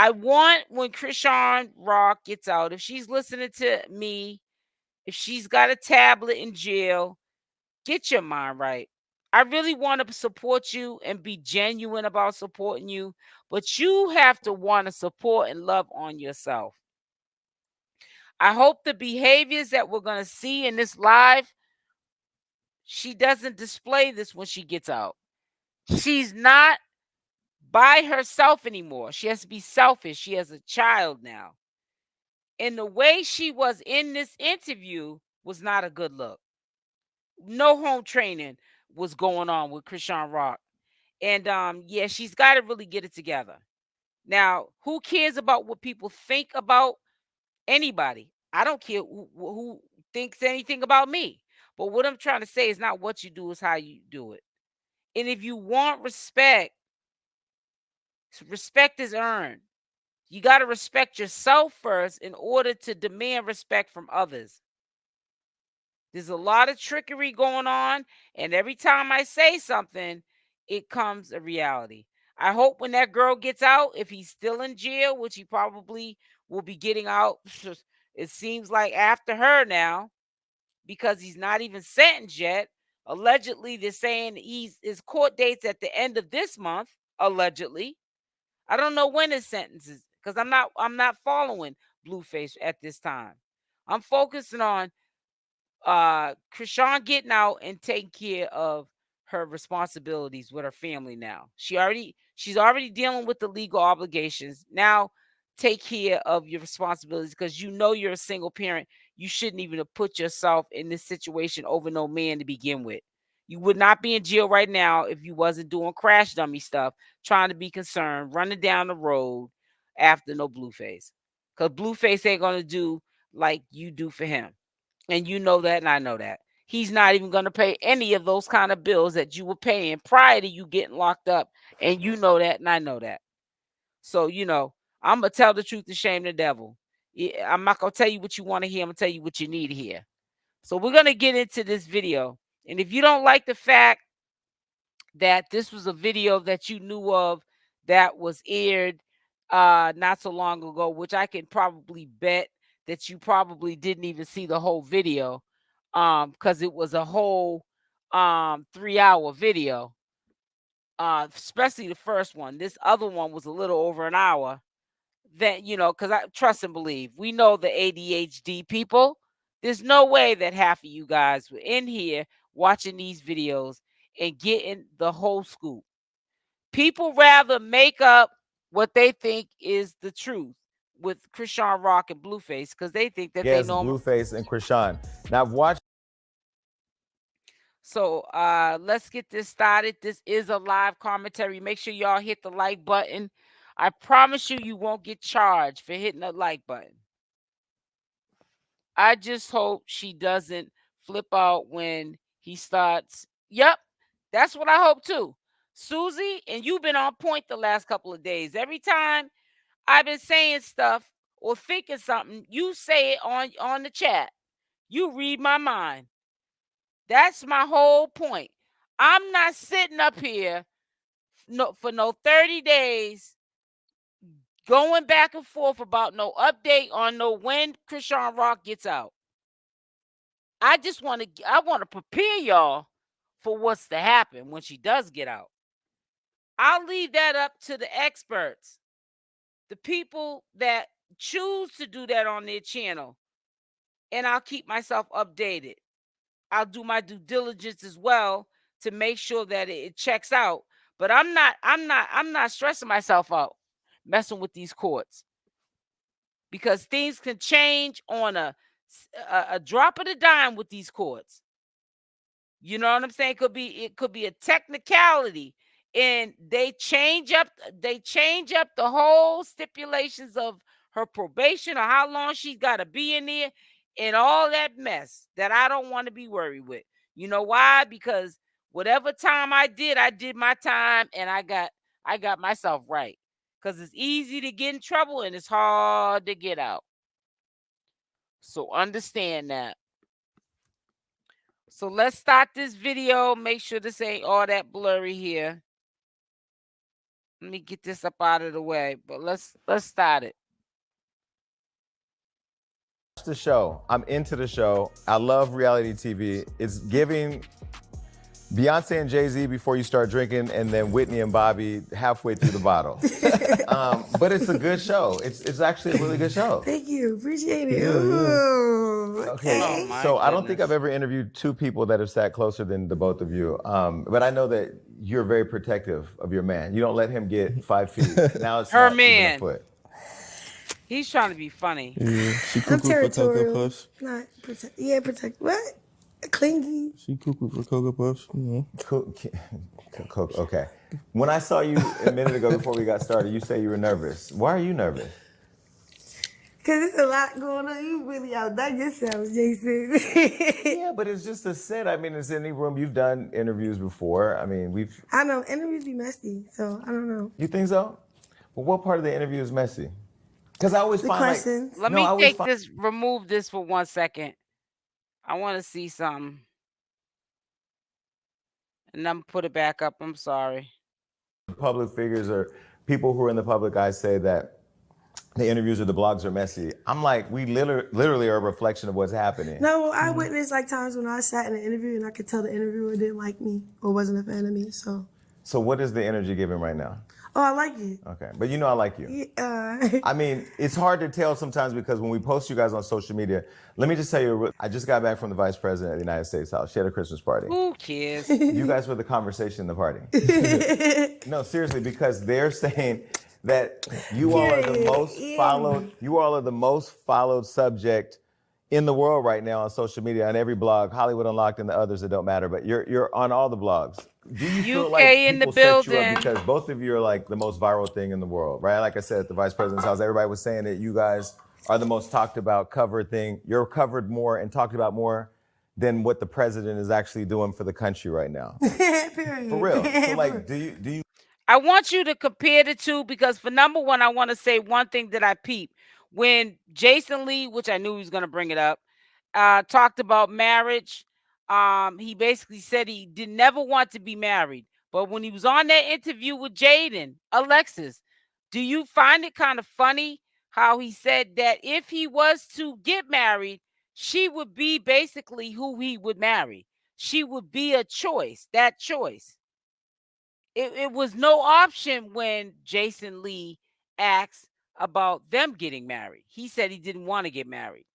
I want when Chrisean Rock gets out, if she's listening to me, if she's got a tablet in jail, get your mind right. I really want to support you and be genuine about supporting you, but you have to want to support and love on yourself. I hope the behaviors that we're going to see in this live, she doesn't display this when she gets out. She's not by herself anymore. She has to be selfish. She has a child now. And the way she was in this interview was not a good look. No home training was going on with Chrisean Rock. And yeah, she's got to really get it together. Now, who cares about what people think about anybody? I don't care who thinks anything about me. But what I'm trying to say is not what you do, is how you do it. And if you want respect, respect is earned. You got to respect yourself first in order to demand respect from others. There's a lot of trickery going on, and every time I say something, it comes a reality. I hope when that girl gets out, if he's still in jail, which he probably will be getting out, it seems like after her now, because he's not even sentenced yet. Allegedly, they're saying his court date's at the end of this month, allegedly. I don't know when his sentence is, because I'm not following Blueface at this time. I'm focusing on Chrisean getting out and taking care of her responsibilities with her family now. She's already dealing with the legal obligations. Now take care of your responsibilities, because you know you're a single parent. You shouldn't even have put yourself in this situation over no man to begin with. You would not be in jail right now if you wasn't doing crash dummy stuff, trying to be concerned, running down the road after no Blueface. Because Blueface ain't going to do like you do for him. And you know that, and I know that. He's not even going to pay any of those kind of bills that you were paying prior to you getting locked up. And you know that, and I know that. So, I'm going to tell the truth to shame the devil. I'm not going to tell you what you want to hear. I'm going to tell you what you need to hear. So we're going to get into this video. And if you don't like the fact that this was a video that you knew of that was aired not so long ago, which I can probably bet that you probably didn't even see the whole video, because it was a whole 3-hour video, especially the first one. This other one was a little over an hour. That, because I trust and believe, we know the ADHD people. There's no way that half of you guys were in here watching these videos and getting the whole scoop. People rather make up what they think is the truth with Chrisean Rock and Blueface, because they think that they Yes, know. Blueface and Chrisean. Now watch. So let's get this started. This is a live commentary. Make sure y'all hit the like button. I promise you won't get charged for hitting the like button. I just hope she doesn't flip out when he starts. Yep, that's what I hope too. Susie, and you've been on point the last couple of days. Every time I've been saying stuff or thinking something, you say it on the chat. You read my mind. That's my whole point. I'm not sitting up here for no 30 days going back and forth about no update on no when Chrisean Rock gets out. I want to prepare y'all for what's to happen when she does get out. I'll leave that up to the experts, the people that choose to do that on their channel, and I'll keep myself updated. I'll do my due diligence as well to make sure that it checks out. But I'm not stressing myself out messing with these courts, because things can change on a drop of a dime with these courts. You know what I'm saying? It could be a technicality, and they change up the whole stipulations of her probation or how long she's got to be in there, and all that mess that I don't want to be worried with. You know why? Because whatever time I did my time, and I got myself right. Because it's easy to get in trouble and it's hard to get out. So understand that. So let's start this video. Make sure this ain't all that blurry here. Let me get this up out of the way. But let's start it. The show. I'm into the show. I love reality TV. It's giving Beyonce and Jay-Z before you start drinking, and then Whitney and Bobby halfway through the bottle. But it's a good show. It's actually a really good show. Thank you. Appreciate it. Okay. Oh, So my I don't think goodness. I've ever interviewed two people that have sat closer than the both of you. But I know that you're very protective of your man. You don't let him get 5 feet. Now it's Her not man. even a foot. He's trying to be funny. Yeah, she I'm cuckoo for Cocoa territorial. Puffs. Not protect. Yeah, protect. What? Clingy. She cuckoo for Cocoa Puffs. You know. Okay. When I saw you a minute ago before we got started, you say you were nervous. Why are you nervous? Because there's a lot going on. You really outdone yourself, Jason. Yeah, but it's just a set. I mean, it's any room. You've done interviews before. I mean, I know. Interviews be messy, so I don't know. You think so? Well, what part of the interview is messy? Because I always The find questions. Let me take this, remove this for 1 second. I want to see something. And I'm put it back up. I'm sorry. Public figures or people who are in the public eye say that the interviews or the blogs are messy. I'm like, we literally are a reflection of what's happening. No, I witnessed like times when I sat in an interview and I could tell the interviewer didn't like me or wasn't a fan of me. So what is the energy giving right now? Oh, I like it. Okay, but you know I like you. I mean, it's hard to tell sometimes because when we post you guys on social media, let me just tell you, I just got back from the Vice President of the United States house. She had a Christmas party. Who cares? You guys were the conversation in the party. No, seriously, because they're saying that you all are the most followed, you all are the most followed subject in the world right now on social media, on every blog, Hollywood Unlocked and the others that don't matter, but you're on all the blogs. Do you feel like in the people set you up building. because both of you are like the most viral thing in the world, right? Like I said at the Vice President's house, everybody was saying that you guys are the most talked about covered thing. You're covered more and talked about more than what the president is actually doing for the country right now. Period. For real. So like, do you? I want you to compare the two because for number one, I want to say one thing that I peeped. When Jason Lee, which I knew he was going to bring it up, talked about marriage, he basically said he did never want to be married. But when he was on that interview with Jaidyn, Alexis, do you find it kind of funny how he said that if he was to get married, she would be basically who he would marry? She would be a choice, that choice. It was no option when Jason Lee asked about them getting married. He said he didn't want to get married.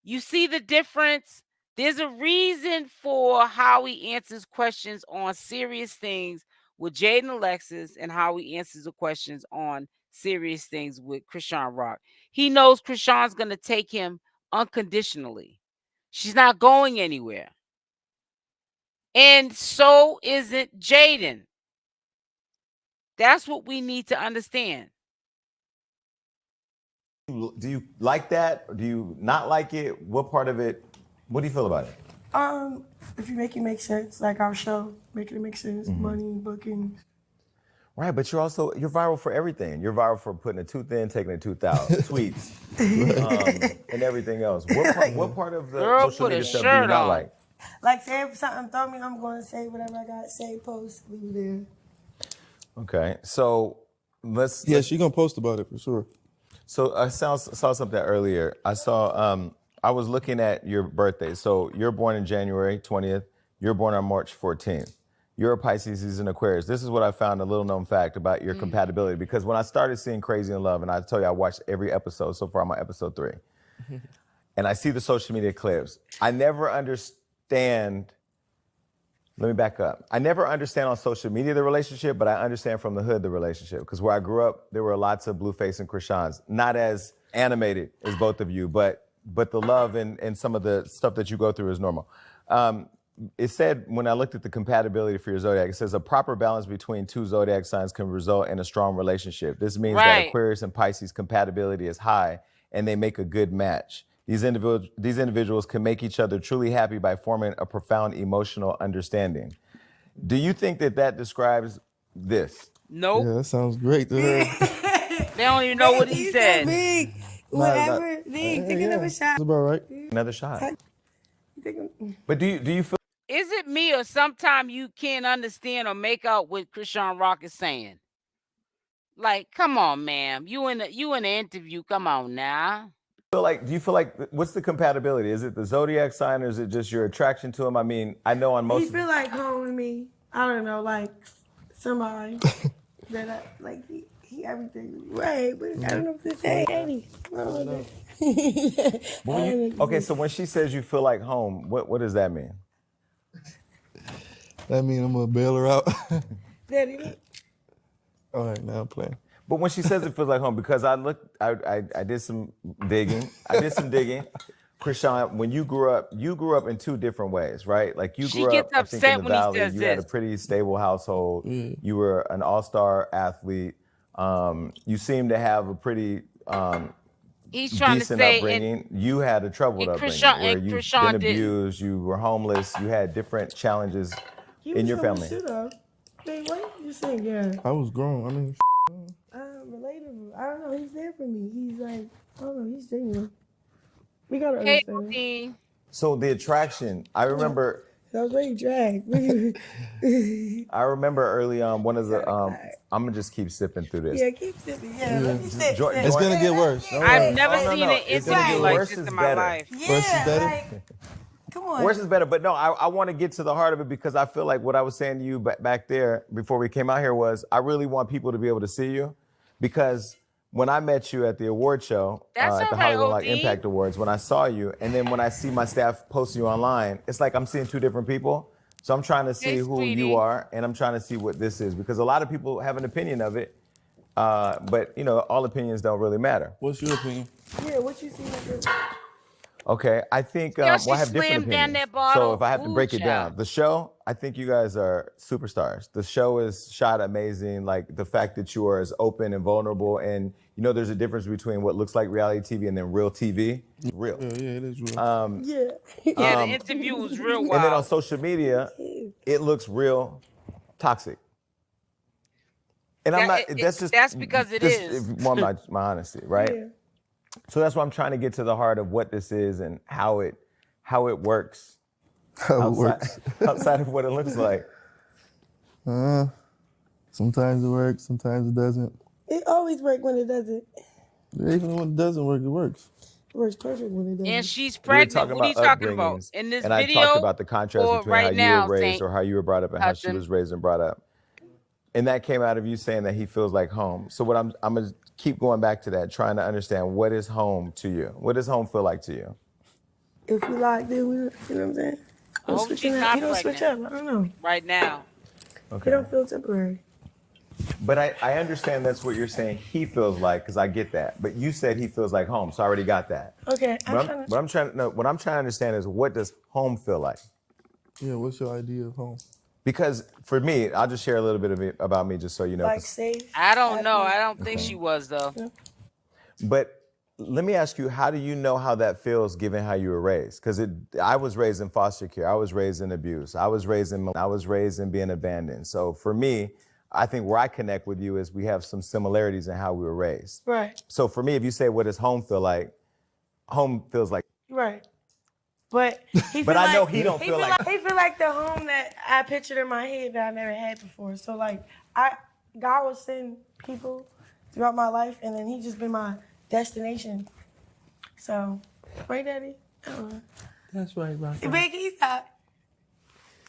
You see the difference? There's a reason for how he answers questions on serious things with Jaidyn Alexis and how he answers the questions on serious things with Chrisean Rock. He knows Chrisean's going to take him unconditionally. She's not going anywhere. And so isn't Jaidyn. That's what we need to understand. Do you like that? Do you not like it? What part of it? What do you feel about it? If you make it make sense, like our show, making it make sense, money, bookings. Right, but you're viral for everything. You're viral for putting a tooth in, taking a tooth out, tweets, and everything else. What part of the Girl, social put a media stuff do you shirt not on. like? Like, say if something throw me, I'm going to say whatever I got to say, post, leave it there. Okay, so let's. Yeah, she gonna post about it for sure. So I saw something earlier. I was looking at your birthday. So you're born in January 20th. You're born on March 14th. You're a Pisces, he's an Aquarius. This is what I found, a little known fact about your compatibility. Because when I started seeing Crazy in Love, and I told you I watched every episode, so far I'm on episode 3. And I see the social media clips. I never understand. Let me back up. I never understand on social media the relationship, but I understand from the hood the relationship. Because where I grew up, there were lots of Blueface and Chriseans. Not as animated as both of you, but the love and some of the stuff that you go through is normal. It said, when I looked at the compatibility for your zodiac, it says a proper balance between two zodiac signs can result in a strong relationship. This means that Aquarius and Pisces compatibility is high and they make a good match. These individuals can make each other truly happy by forming a profound emotional understanding. Do you think that describes this? Nope. Yeah, that sounds great to her. They don't even know what he said. Big. Whatever. Big. Take another shot. That's about right. Another shot. But do you feel? Is it me or sometimes you can't understand or make out what Chrisean Rock is saying? Like, come on, ma'am. You in the interview. Come on now. Do you feel like what's the compatibility? Is it the zodiac sign or is it just your attraction to him? I mean, I know on most. He feel like home to me. I don't know, like somebody that I like. He everything right, but I don't know what to say. Eddie. Okay, so when she says you feel like home, what does that mean? That mean I'm gonna bail her out. Daddy. All right, now I'm playing. But when she says it feels like home, because I did some digging. Chrisean, when you grew up in two different ways, right? Like you She grew gets up, I think, upset in the when he valley. says You had a this. pretty stable household. You were an all-star athlete. You seem to have a pretty He's trying to decent say, upbringing. You had a troubled upbringing where you've been abused. You were homeless. You had different challenges in your family. Wait, what you saying? Yeah. I was grown. I mean, Relatable. I don't know. He's there for me. He's like, I don't know. He's genuine. We gotta hey, understand. Dean. So the attraction, I remember. That was very dragged. I remember early on one of the. I'm gonna just keep sipping through this. Yeah, keep sipping. Yeah, let me sip. it's gonna get worse. Don't I've worry. never seen an It's gonna interview get like worse this is in my better. life. Yeah, Worse is better? like, come on. Worse is better, but no, I want to get to the heart of it because I feel like what I was saying to you back there before we came out here was I really want people to be able to see you because when I met you at the award show That's at the all right, Hollywood Like OD. Impact Awards, when I saw you, and then when I see my staff posting you online, it's like I'm seeing two different people. So I'm trying to see Hey, who sweetie. you are, and I'm trying to see what this is because a lot of people have an opinion of it, but you know, all opinions don't really matter. What's your opinion? Yeah, what you see? Okay, I think Yo, well, she I have different slammed down opinions. that bottle. So if I have to Ooh, break it child. down, the show, I think you guys are superstars. The show is shot amazing. Like the fact that you are as open and vulnerable, and you know, there's a difference between what looks like reality TV and then real TV. Real. Yeah, it is real. Yeah. Yeah, the interview was real wild. And then on social media, it looks real toxic. And I'm not. That's because it just is. More my honesty, right? Yeah. So that's why I'm trying to get to the heart of what this is and how it works. How it works. Outside of what it looks like. Sometimes it works, sometimes it doesn't. It always works when it doesn't. Even when it doesn't work, it works. It works perfect when it doesn't. And she's We were pregnant. talking What are you about talking about? upbringings, In this and video? I talked about the contrast or between right how you now, were raised Saint or how you were brought up and how she Hudson? was raised and brought up. And that came out of you saying that he feels like home. So what I'm gonna keep going back to that, trying to understand what is home to you? What does home feel like to you? If you like, then we, you know what I'm saying? I hope she's not You don't switch up. pregnant. I don't know. Right now. You don't feel temporary. But I understand that's what you're saying he feels like, because I get that. But you said he feels like home, so I already got that. Okay. What I'm trying to understand is what does home feel like? Yeah, what's your idea of home? Because for me, I'll just share a little bit of it about me just so you know. Like safe. I don't know. I don't think she was, though. But let me ask you, how do you know how that feels given how you were raised? Because I was raised in foster care. I was raised in abuse. I was raised in being abandoned. So for me, I think where I connect with you is we have some similarities in how we were raised. Right. So for me, if you say, what does home feel like? Home feels like. Right. But he But I know he don't feel like. he feel like the home that I pictured in my head that I never had before. So like God will send people throughout my life, and then he just been my destination. So, right, Daddy? I don't know. That's right, Rock. Biggie, stop.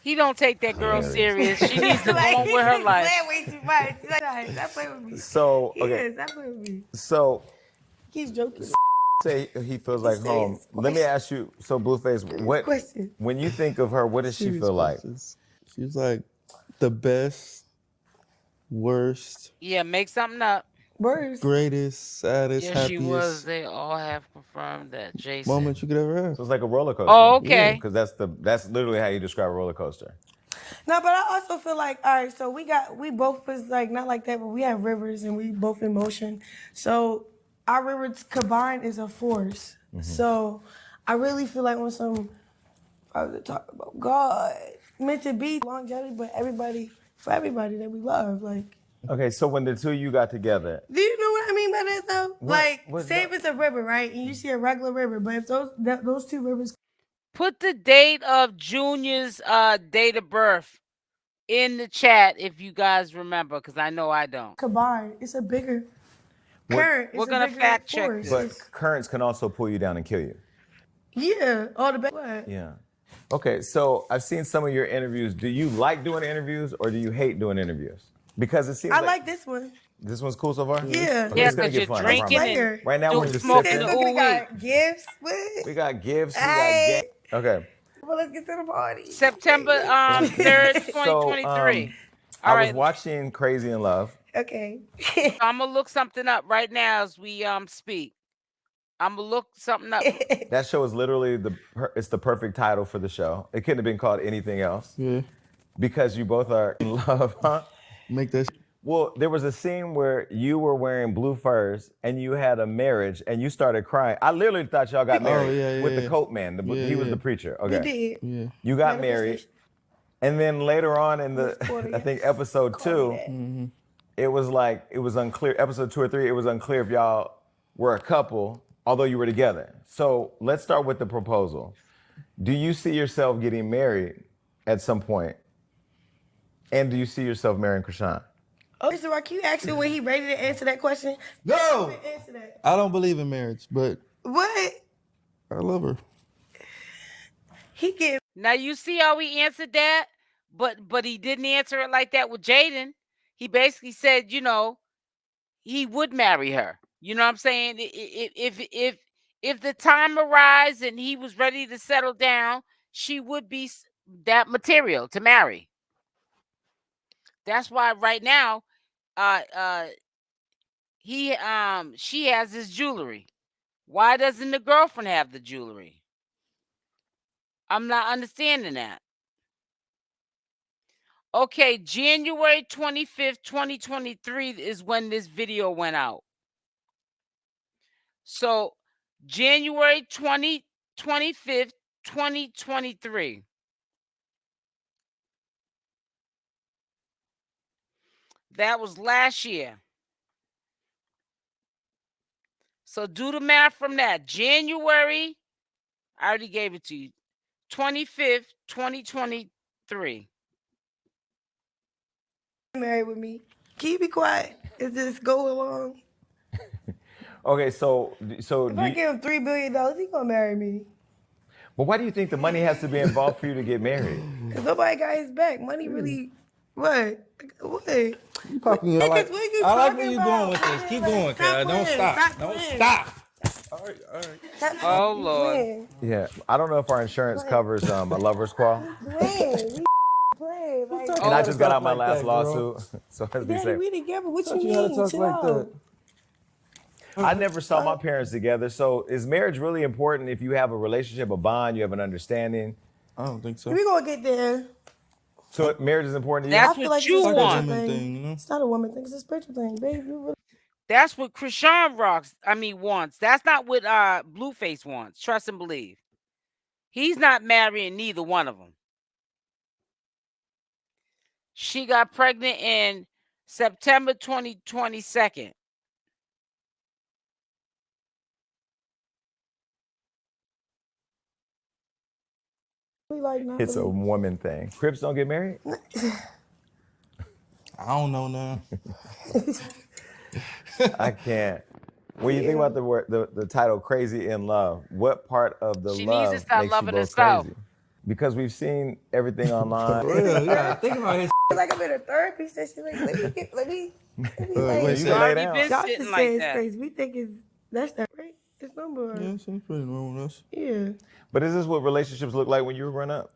He don't take that girl serious. She needs to go on with her life. He's playing way too much. He's like, stop playing with me. So, He okay. is, stop playing with me. So, He's joking. say he feels like home. Let me ask you, so Blueface, Question. when you think of her, what does she feel like? She's like the best, worst, Yeah, make something up. Words. greatest, saddest, Yes, she was. happiest They all have confirmed that. Jason. moment you could ever have. So it's like a roller coaster. Oh, okay. Because that's literally how you describe a roller coaster. No, but I also feel like, all right, so we both was like, not like that, but we have rivers and we both in motion. So our rivers combined is a force. So I really feel like when I was talking about God, meant to be longevity, but for everybody that we love, like. Okay, so when the two of you got together, Do you know what I mean by that though? what's Say that? if it's a river, right? And you see a regular river, but if those two rivers. Put the date of Junior's date of birth in the chat if you guys remember, because I know I don't. Combined, it's a bigger What- current. We're It's a gonna bigger fact check force. this. But It's- currents can also pull you down and kill you. yeah, all the what? Yeah. Okay, so I've seen some of your interviews. Do you like doing interviews or do you hate doing interviews? Because it seems I like this one. this one's cool so far? Yeah. Okay, Yeah, it's gonna because get you're fun, I drinking promise. and Right now we're just smoking sipping. the We ooh wee. got gifts. What? We got gifts, we Hey. got Okay. Well, let's get to the party. September 3rd, 2023. All I was right, watching Crazy in Love. Okay. I'm gonna look something up right now as we speak. I'm gonna look something up. That show is literally it's the perfect title for the show. It couldn't have been called anything else. Yeah. Because you both are in love, huh? Make that. Well, there was a scene where you were wearing blue furs and you had a marriage and you started crying. I literally thought y'all got married with the coat man. He was the preacher. Okay. We did. Yeah. You got married. And then later on in the, I think episode 2, it was unclear. Episode 2 or 3, it was unclear if y'all were a couple, although you were together. So let's start with the proposal. Do you see yourself getting married at some point? And do you see yourself marrying Chrisean? Oh, Mr. Rock, you asked him when he ready to answer that question? No. Answer that. I don't believe in marriage, but What? I love her. He get Now you see how he answered that, but he didn't answer it like that with Jaidyn. He basically said, he would marry her. You know what I'm saying? If the time arrives and he was ready to settle down, she would be that material to marry. That's why right now, she has his jewelry. Why doesn't the girlfriend have the jewelry? I'm not understanding that. Okay, January 25th, 2023 is when this video went out. So January 25th, 2023. That was last year. So do the math from that. January, I already gave it to you. 25th, 2023. married with me. Can you be quiet? Is this go along? Okay, so If I give him $3 billion, he gonna marry me. but why do you think the money has to be involved for you to get married? Cause nobody got his back. Money really, what? What? You popping your Niggas, what you I like talking where you about? going with this. Keep going, cuz. Don't stop. Don't stop. All right. Oh, Lord. Yeah, I don't know if our insurance covers a lover's quarrel. Play, like, And I just got out my like last that, girl. lawsuit, so let's be Daddy, safe. we together. What you You had to mean? talk Chill like out. that. I never saw my parents together, so is marriage really important if you have a relationship, a bond, you have an understanding? I don't think so. We gonna get there. So marriage is important to you? That's I feel what like you it's a want. spiritual Woman thing. thing, you know? It's not a woman thing. It's a spiritual thing, babe. You really That's what Chrisean wants. That's not what Blueface wants. Trust and believe. He's not marrying neither one of them. She got pregnant in September 2022. like not It's a believe. woman thing. Crips don't get married? I don't know now. I can't. When you think about the title "Crazy in Love," what part of the She needs to love stop makes loving you both herself. crazy? Because we've seen everything online. Real, yeah. Think about his. Like I'm in a therapy session. Like let me Wait, you You can lay already down. been y'all sitting just like say it's that. crazy. We think that's that right? It's number. Yeah, seems pretty normal. That's. Yeah. But is this what relationships look like when you were growing up?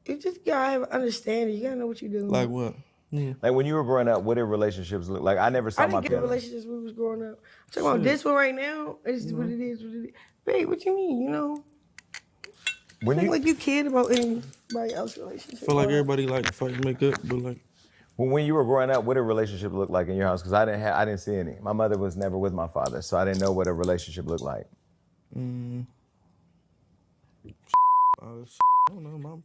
You just gotta have understanding. You gotta know what you're doing. Like what? Yeah. Like when you were growing up, what did relationships look like? I never saw I my didn't get the parents. relationships when we was growing up. I'm talking about this one right now. It's what it is. What it is. Babe, what you mean? You know, When think you like you cared about anybody else's relationship. Feel like everybody like fight make up, but like when you were growing up, what did relationships look like in your house? Because I didn't see any. My mother was never with my father, so I didn't know what a relationship looked like. I don't know, mom.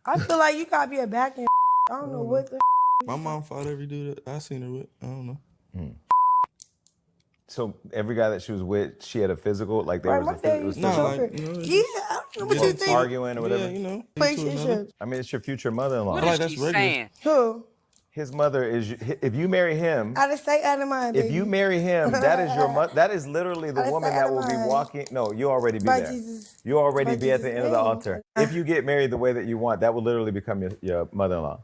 I feel like you gotta be a back end. I don't know what the. My mom fought every dude that I seen her with. I don't know. So every guy that she was with, she had a physical, like there Right, was my a dad physical. used to choke her. Yeah, I don't know what you think. Arguing or whatever. Yeah, you know. Relationship. I mean, it's your future mother-in-law. What like is that's she regular. saying? Who? His mother is. If you marry him, Out of sight, out of mind, baby. if you marry him, that is your mother. That is literally the Out of woman sight, that out of will be mind. walking. No, you already be By there. Jesus. You already By be at the Jesus' end of the name. altar. If you get married the way that you want, that will literally become your mother-in-law.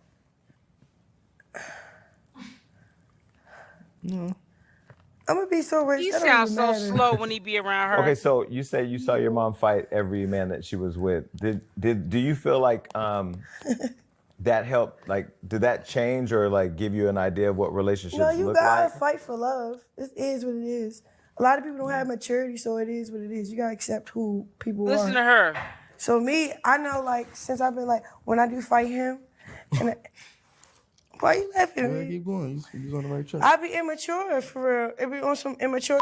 I'm gonna be so rich. He that don't sounds even so matter. slow when he be around her. Okay, so you say you saw your mom fight every man that she was with. Do you feel like that helped? Like, did that change or like give you an idea of what relationships No, you look gotta like? fight for love. It is what it is. A lot of people don't have maturity, so it is what it is. You gotta accept who people Listen are. to her. So me, I know like since I've been like when I do fight him, and why you laughing? Yeah, Man? keep going. You on the right track. I be immature for real. It be on some immature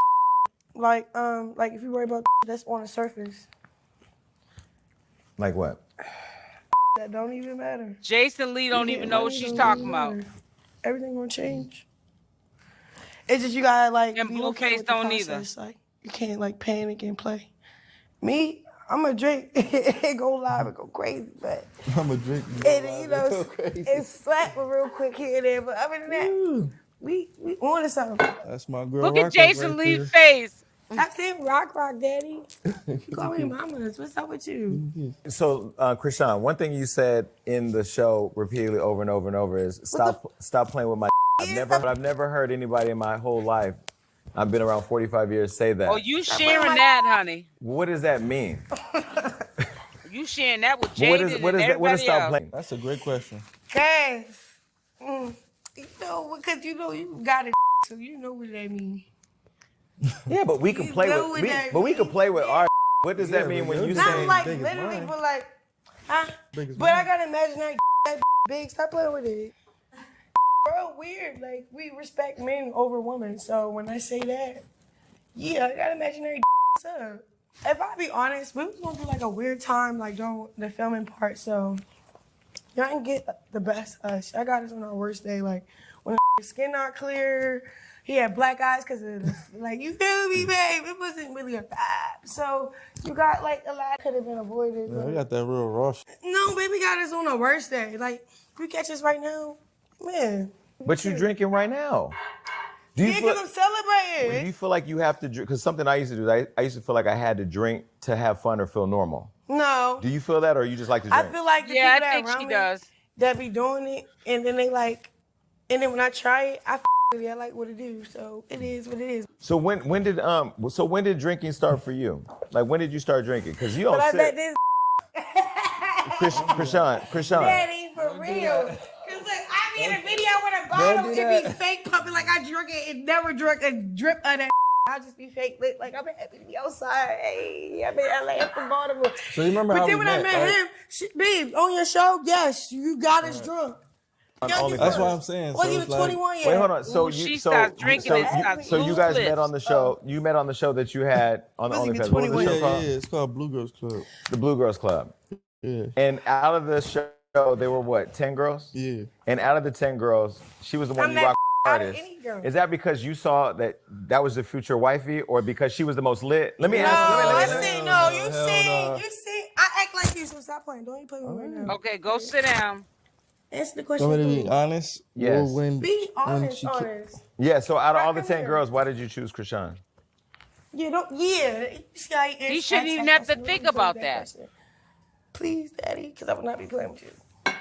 like if you worry about that's on the surface. Like what? That don't even matter. Jason Lee don't You even get know what money, she's don't talking even about. matter. Everything gonna change. It's just you gotta like And be okay Blueface with the don't either. process. Like you can't like panic and play. Me, I'm a drink. It go live and go crazy, but I'm a drink. and you know it's slap real quick here and there. But other than that, we on to something. That's my girl. Look at Rock Jason right Lee's there. face. Stop saying rock, daddy. You call me mamas. What's up with you? So, Chrisean, one thing you said in the show repeatedly over and over and over is stop playing with my. I've never heard anybody in my whole life. I've been around 45 years say that. Oh, you sharing that, honey? What does that mean? You sharing that with What Jaidyn is and what is that? What does everybody stop else? playing? That's a great question. Cause, you know, because you know you got it, so you know what that means. Yeah, but we can You play know with. what that We can mean. play with our. What does that mean when you Not say? like big as literally, mine. but like, huh? Big as But I gotta imagine that big. Stop playing with it. Bro, weird. Like we respect men over women. So when I say that, yeah, I gotta imagine that up. If I be honest, we was gonna do like a weird time, like during the filming part. So y'all didn't get the best of us. I got us on our worst day, like when the skin not clear. He had black eyes because of the, like, you feel me, babe? It wasn't really a vibe. So you got like a lot could have been avoided. Yeah, I got that real rush. No, baby got us on the worst day. Like, you catch us right now, man. But you're drinking right now. Do you Yeah, feel? because I'm celebrating. Do you feel like you have to drink? Because something I used to do, I used to feel like I had to drink to have fun or feel normal. No. Do you feel that, or you just like to drink? I feel like the Yeah, people I that think around she me does. that be doing it, and then they like, and then when I try it, I with it. I like what it do. So it is what it is. So when did drinking start for you? Like when did you start drinking? Because you don't But I bet sit. this Chrisean. daddy for real. Cause like I be in a video with a bottle, it be fake pumping like I drink it and never drink a drip of that. I just be fake lit like I'm happy to be outside. Hey, I'm in LA from Baltimore. So you remember But how then we when I met him, babe, on your show, yes, you got us drunk. That's what I'm saying. Well, So you it's was like, 21 years. Wait, hold on. So Ooh, you she so starts drinking so and you, starts so you guys loose met on the show. You met on the show that you had on the Was he OnlyFans. What was the 21? show yeah, called? it's called Blue Girls Club. The Blue Girls Club. Yeah. And out of the show, they were what, 10 girls? Yeah. And out of the 10 girls, she was the one I'm you that rocked out of hardest. any girl. Is that because you saw that was the future wifey, or because she was the most lit? Let me No, ask. I Let me- see. Hell No, no, you hell see. no. You see. I act like you, so stop playing. Don't even play with me right now. Okay, go sit down. Answer the question. Want me to be please. honest? Yes. Well, Be when honest, she honest. Yeah, so out of all the Come 10 here. girls, why did you choose Chrisean? Yeah, don't. Yeah. He shouldn't even have to think about that. Please, daddy, because I will not be playing with you.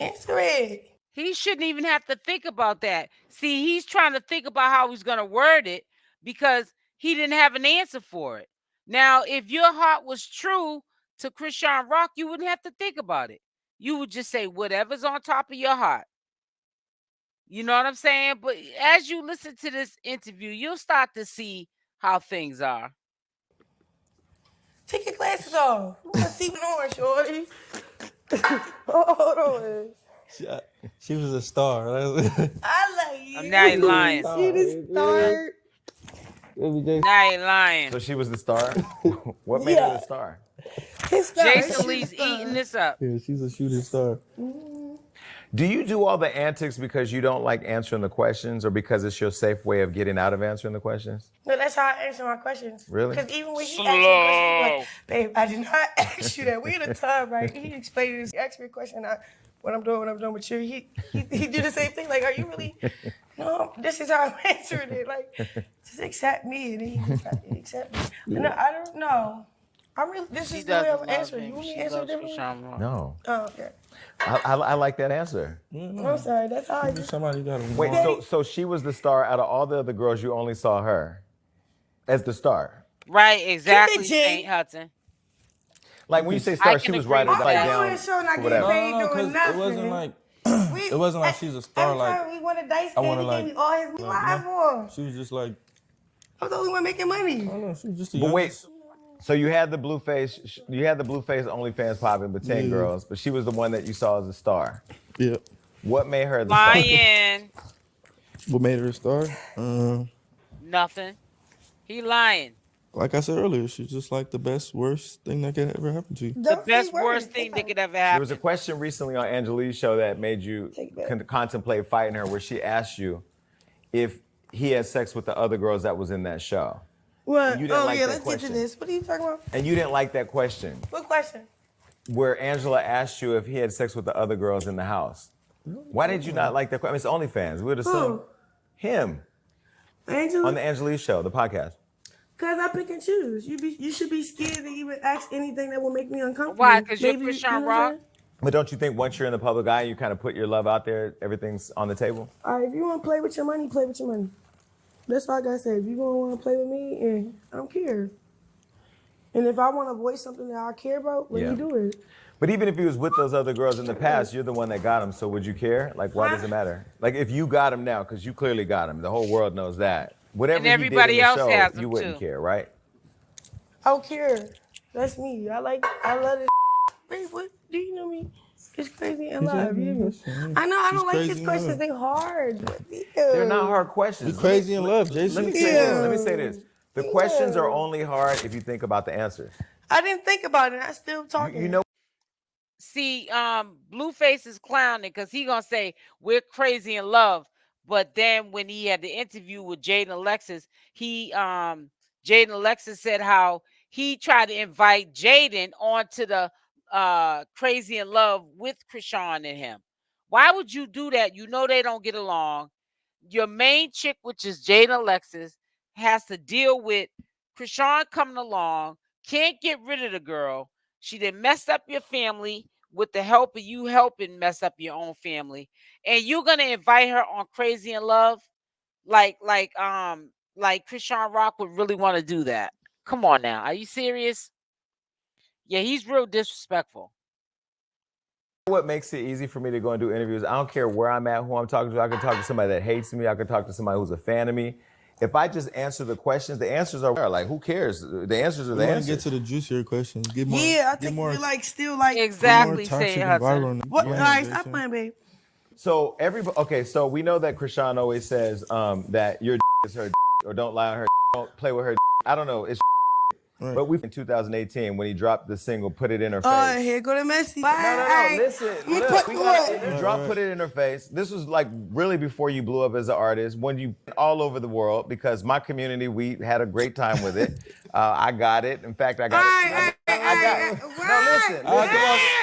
Answer it. He shouldn't even have to think about that. See, he's trying to think about how he's going to word it because he didn't have an answer for it. Now, if your heart was true to Chrisean Rock, you wouldn't have to think about it. You would just say whatever's on top of your heart. You know what I'm saying? But as you listen to this interview, you'll start to see how things are. Take your glasses off. You want to see what on, shorty? Hold on. She was a star. I like you. Now you're lying. See the star. Now you're lying. So she was the star? What made her the star? His star. Jason Lee's eating this up. Yeah, she's a shooting star. Do you do all the antics because you don't like answering the questions or because it's your safe way of getting out of answering the questions? No, that's how I answer my questions. Really? Because even when he asked me questions, he's like, babe, I did not ask you that. We in a tub, right? He explained this. He asked me a question, what I'm doing with you. He did the same thing. Like, are you really? No, this is how I'm answering it. Like, just accept me. And then he just like, accept me. Yeah. No, I don't know. This is the way I'm answering. You want me to answer differently? No. Oh, okay. I like that answer. I'm sorry. That's how I do. Somebody got to Wait, so she was the star out of all the other girls. You only saw her as the star. Right, exactly, St. Hudson. Like when you say star, she was right like down. Whatever. It wasn't like it wasn't like she's a star. Like we wanted dice I want to like. all his live for. She was just like. I'm the only one making money. I don't know. She was just a But wait. So you had the Blueface OnlyFans popping, but 10 girls, but she was the one that you saw as a star. Yeah. What made her the star? Lying. What made her a star? Nothing. He lying. Like I said earlier, she's just like the best, worst thing that could ever happen to you. The best, worst thing that could ever happen. There was a question recently on Angelique's show that made you contemplate fighting her, where she asked you if he had sex with the other girls that was in that show. What? Let's get to this. What are you talking about? And you didn't like that question. What question? Where Angela asked you if he had sex with the other girls in the house. Why did you not like that question? I mean, it's OnlyFans. We would assume him. Angela? On the Angelique show, the podcast. Because I pick and choose. You should be scared to even ask anything that will make me uncomfortable. Why? Because you're Chrisean Rock? But don't you think once you're in the public eye, you kind of put your love out there, everything's on the table? All right, if you want to play with your money, play with your money. That's all I gotta say. If you gonna want to play with me, and I don't care. And if I want to voice something that I care about, let me do it. But even if he was with those other girls in the past, you're the one that got him. So would you care? Like, why does it matter? Like, if you got him now, because you clearly got him, the whole world knows that. Whatever and everybody you did in else the show, has him you wouldn't care, right? I don't care. That's me. I love it. Wait, what? Do you know me? It's crazy and love. I know I don't like his questions. They hard. They're not hard questions. You're crazy in love, Jason. Let me say this. The questions are only hard if you think about the answers. I didn't think about it. I'm still talking. You know. See, Blueface is clowning because he gonna say we're crazy in love. But then when he had the interview with Jaidyn Alexis, Jaidyn Alexis said how he tried to invite Jaidyn onto the Crazy in Love with Chrisean and him. Why would you do that? You know they don't get along. Your main chick, which is Jaidyn Alexis, has to deal with Chrisean coming along, can't get rid of the girl. She done messed up your family with the help of you helping mess up your own family. And you're gonna invite her on Crazy in Love? Like Chrisean Rock would really want to do that. Come on now. Are you serious? Yeah, he's real disrespectful. What makes it easy for me to go and do interviews? I don't care where I'm at, who I'm talking to. I can talk to somebody that hates me. I can talk to somebody who's a fan of me. If I just answer the questions, the answers are like, who cares? The answers are the answers. Get to the juicier questions. Get more. Yeah, I think we're like still like exactly saying what? All right, stop playing, babe. So so we know that Chrisean always says that your is her or don't lie on her, don't play with her. I don't know. It's right. But in 2018 when he dropped the single "Put It in Her Face." Oh, here go the messy. No. Listen, look, "Put It in Her Face." This was like really before you blew up as an artist. When you all over the world, because my community, we had a great time with it. I got it. In fact, I got it. Listen.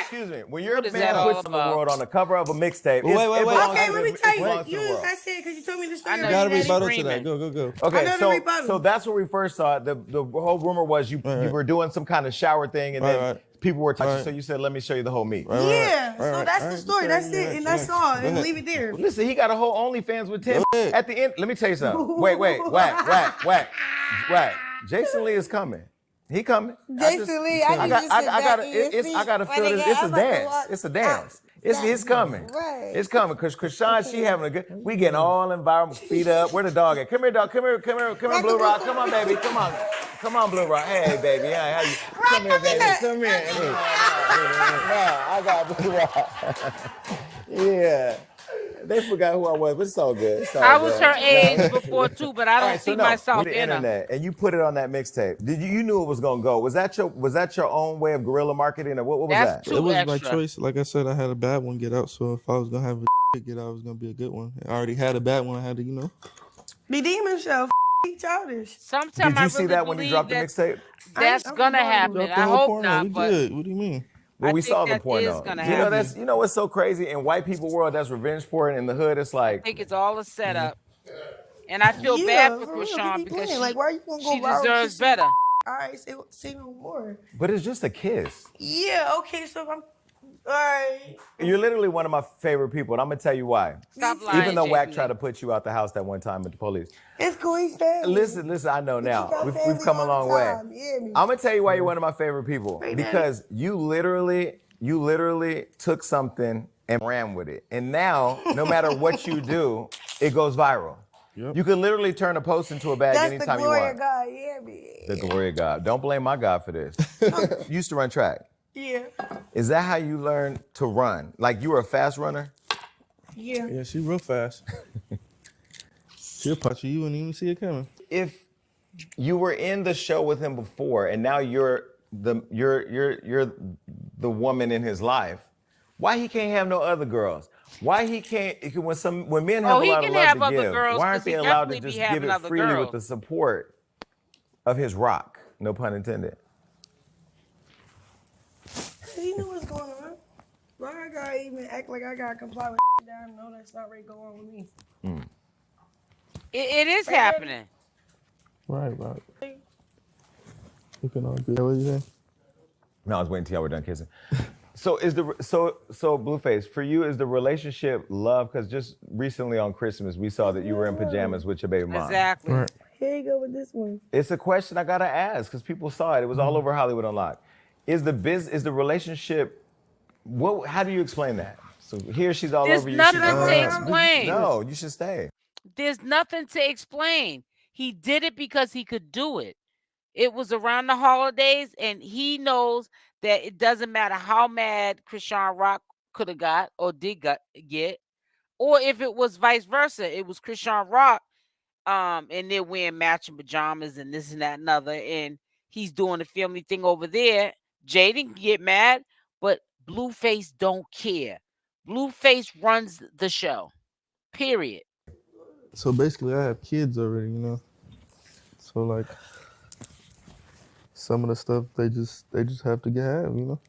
Excuse me. When you're a fan puts in the world on the cover of a mixtape, wait. Okay, let me tell you. I said because you told me the story. You gotta rebuttal to that. Go. Okay, so that's where we first saw it. The whole rumor was you were doing some kind of shower thing, and then people were touching. So you said, "Let me show you the whole meat." So that's the story. That's it, and that's all. And leave it there. Listen, he got a whole OnlyFans with Tim. At the end, let me tell you something. Wait, Wack. Jason Lee is coming. He coming. Jason Lee, I gotta feel this. It's a dance. It's a dance. It's coming. Right. It's coming. Cause Chrisean, she having a good. We getting all environment, feet up. Where the dog at? Come here, dog. Come here, Blue Rock. Come on, baby. Come on, Blue Rock. Hey, baby. Yeah, how you? Come here, baby. Come here. I got Blue Rock. Yeah. They forgot who I was, but it's all good. It's all I was good. her age before too, but I All don't right, see so no, myself with the in her. internet, and you put it on that mixtape. Did you knew it was gonna go? Was that your own way of guerrilla marketing, or what was That's that? too It was extra. my choice. Like I said, I had a bad one get out, so if I was gonna have a get out, it was gonna be a good one. I already had a bad one. I had to, Redeem himself. Childish. Sometimes Did you I see really that when you believe dropped the that mixtape? that's I'm gonna sorry. happen. dropped the I whole hope porno. not, We but good. What do you mean? Well, I we think saw the that porno. is gonna You know happen. you know what's so crazy in white people world? That's revenge porn. In the hood, it's I like think it's all a setup. And I feel bad for real, Chrisean be because playing. Like, why are you gonna go she viral deserves kissing? better. All right, say no more. but it's just a kiss. Yeah, okay, so I'm all right. You're literally one of my favorite people, and I'm gonna tell you why. Stop lying, Even though Wack Jaidyn. tried to put you out the house that one time with the police. It's cool, he's family. Listen, I know now. got We've family come a all the long way. time, you hear me? I'm gonna tell you why you're one of my favorite people. Right, Because you literally took something and ran with it. And now, no matter what you do, it goes viral. Yep. You could literally turn a post into a bag That's the anytime you glory want. of God, you hear me? The glory of God. Don't blame my God for this. You used to run track. Yeah. Is that how you learned to run? Like you were a fast runner? Yeah. Yeah, she real fast. She'll punch you and even see it coming. If you were in the show with him before and now you're the woman in his life, why he can't have no other girls? Why he can't when men have a he lot of can love have to other give, girls, why aren't 'cause he they allowed to definitely be just give having it other freely with girls. the support of his rock? No pun intended. You know what's going on? Why I gotta even act like I gotta comply with that I know that's not right going on with me? It is happening. Right. We can all agree. What you saying? No, I was waiting till y'all were done kissing. So Blueface, for you, is the relationship love? Because just recently on Christmas, we saw that you were in pajamas with your baby mom. Exactly. Right. Here you go with this one. It's a question I gotta ask because people saw it. It was all over Hollywood Unlocked. Is the relationship? How do you explain that? So here she's all There's over you. nothing she's all to over. explain. No, you should stay. There's nothing to explain. He did it because he could do it. It was around the holidays, and he knows that it doesn't matter how mad CashApp could have got or get, or if it was vice versa. It was CashApp, and they're wearing matching pajamas and this and that and other, and he's doing the family thing over there. Jaidyn can get mad, but Blueface don't care. Blueface runs the show. Period. So basically, I have kids already, you know. So like, some of the stuff they just have to have, you know.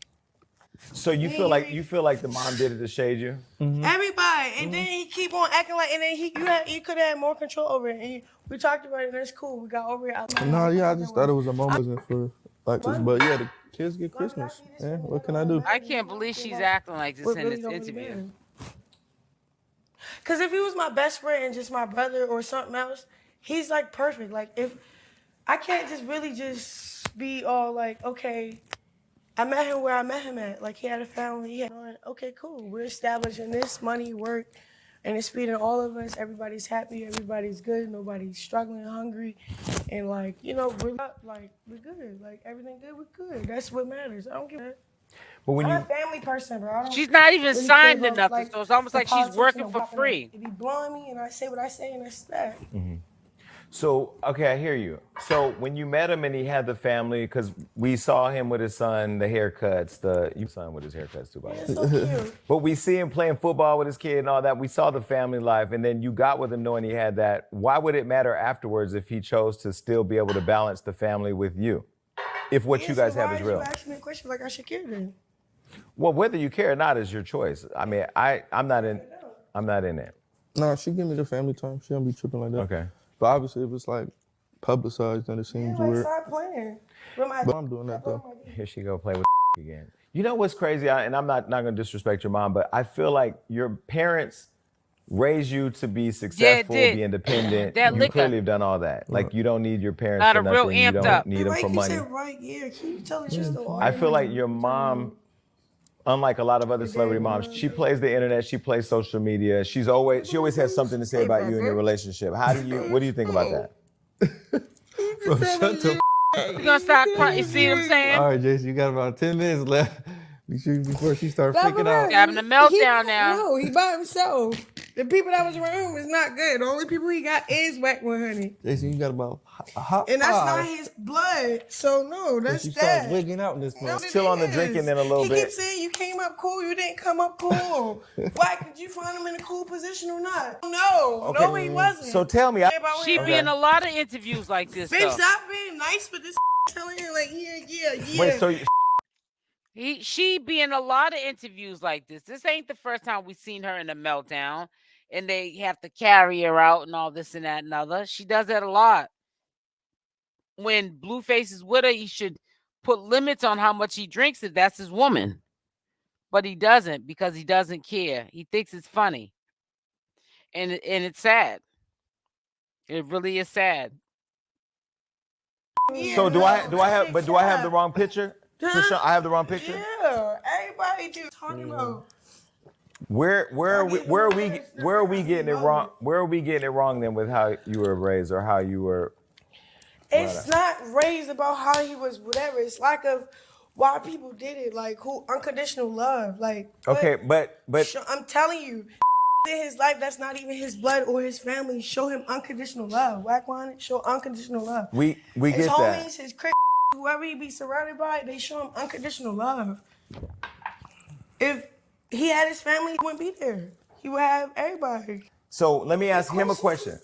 So you feel like the mom did it to shade you? Everybody, and then he keep on acting like, and then you could have had more control over it. And we talked about it, and it's cool. We got over it. No, yeah, I just thought it was a moment for like this, but yeah, the kids get Christmas. Yeah, what can I do? I can't believe she's acting like this in this interview. Because if he was my best friend and just my brother or something else, he's like perfect. Like if I can't just really just be all like, okay, I met him where I met him at. Like he had a family. Okay, cool. We're establishing this, money, work, and it's feeding all of us. Everybody's happy. Everybody's good. Nobody's struggling, hungry, and like we're good. Like everything good. We're good. That's what matters. I don't give a. But when I'm you a family person, bro. I don't She's not even really signed care to about, nothing, so it's almost the like she's politics working and for whapping free. It be blowing me, and I say what I say, and that's that. So, okay, I hear you. So when you met him and he had the family, because we saw him with his son, the haircuts, your son with his haircuts too, by the way. It's so cute. But we see him playing football with his kid and all that. We saw the family life, and then you got with him knowing he had that. Why would it matter afterwards if he chose to still be able to balance the family with you? If what you guys have is real. Why you asking me a question like I should care then? Well, whether you care or not is your choice. I mean, I'm not in it. No, she give me the family time. She don't be tripping like that. Okay. But obviously, if it's like publicized, then it seems Like, weird. start playing. But I'm doing that though. Here she go play with again. You know what's crazy? And I'm not going to disrespect your mom, but I feel like your parents raised you to be successful, be independent. That you liquor. clearly have done all that. Like you don't need your parents Got for her real nothing. You amped don't up. need them for money. Right, yeah. Can you tell the truth though? I feel like your mom, unlike a lot of other celebrity moms, she plays the internet, she plays social media. She always has something to say about you and your relationship. What do you think about that? Bro, shut the You gonna start crying? You see what I'm saying? All right, Jason, you got about 10 minutes left before she starts freaking out. Having a meltdown now. No, he by himself. The people that was around him is not good. The only people he got is Wack 100. Jason, you got about a hot And that's five. not his blood. So no, that's You that. start wigging out in this No, month. it Chill on the is. drinking then a little he bit. keeps saying you came up cool, you didn't come up cool. Wack, did you find him in a cool position or not? No, Okay. no, he wasn't. So tell me, She be in a lot of interviews like this. Babe, Though. stop being nice with this telling him like, yeah. wait, so She be in a lot of interviews like this. This ain't the first time we seen her in a meltdown, and they have to carry her out and all this and that and other. She does that a lot. When Blueface is with her, he should put limits on how much he drinks if that's his woman. But he doesn't because he doesn't care. He thinks it's funny, and it's sad. It really is sad. so do I have the wrong picture? Chrisean, I have the wrong picture. Yeah, everybody do talking about. Where are we getting it wrong? Where are we getting it wrong then with how you were raised or how you were? It's not raised about how he was whatever. It's like of why people did it, like who unconditional love, like. Okay, but I'm telling you, in his life that's not even his blood or his family. Show him unconditional love. Wack 100, show unconditional love. we His get that. homies, his whoever he be surrounded by, they show him unconditional love. If he had his family, he wouldn't be there. He would have everybody. So let me ask him a question.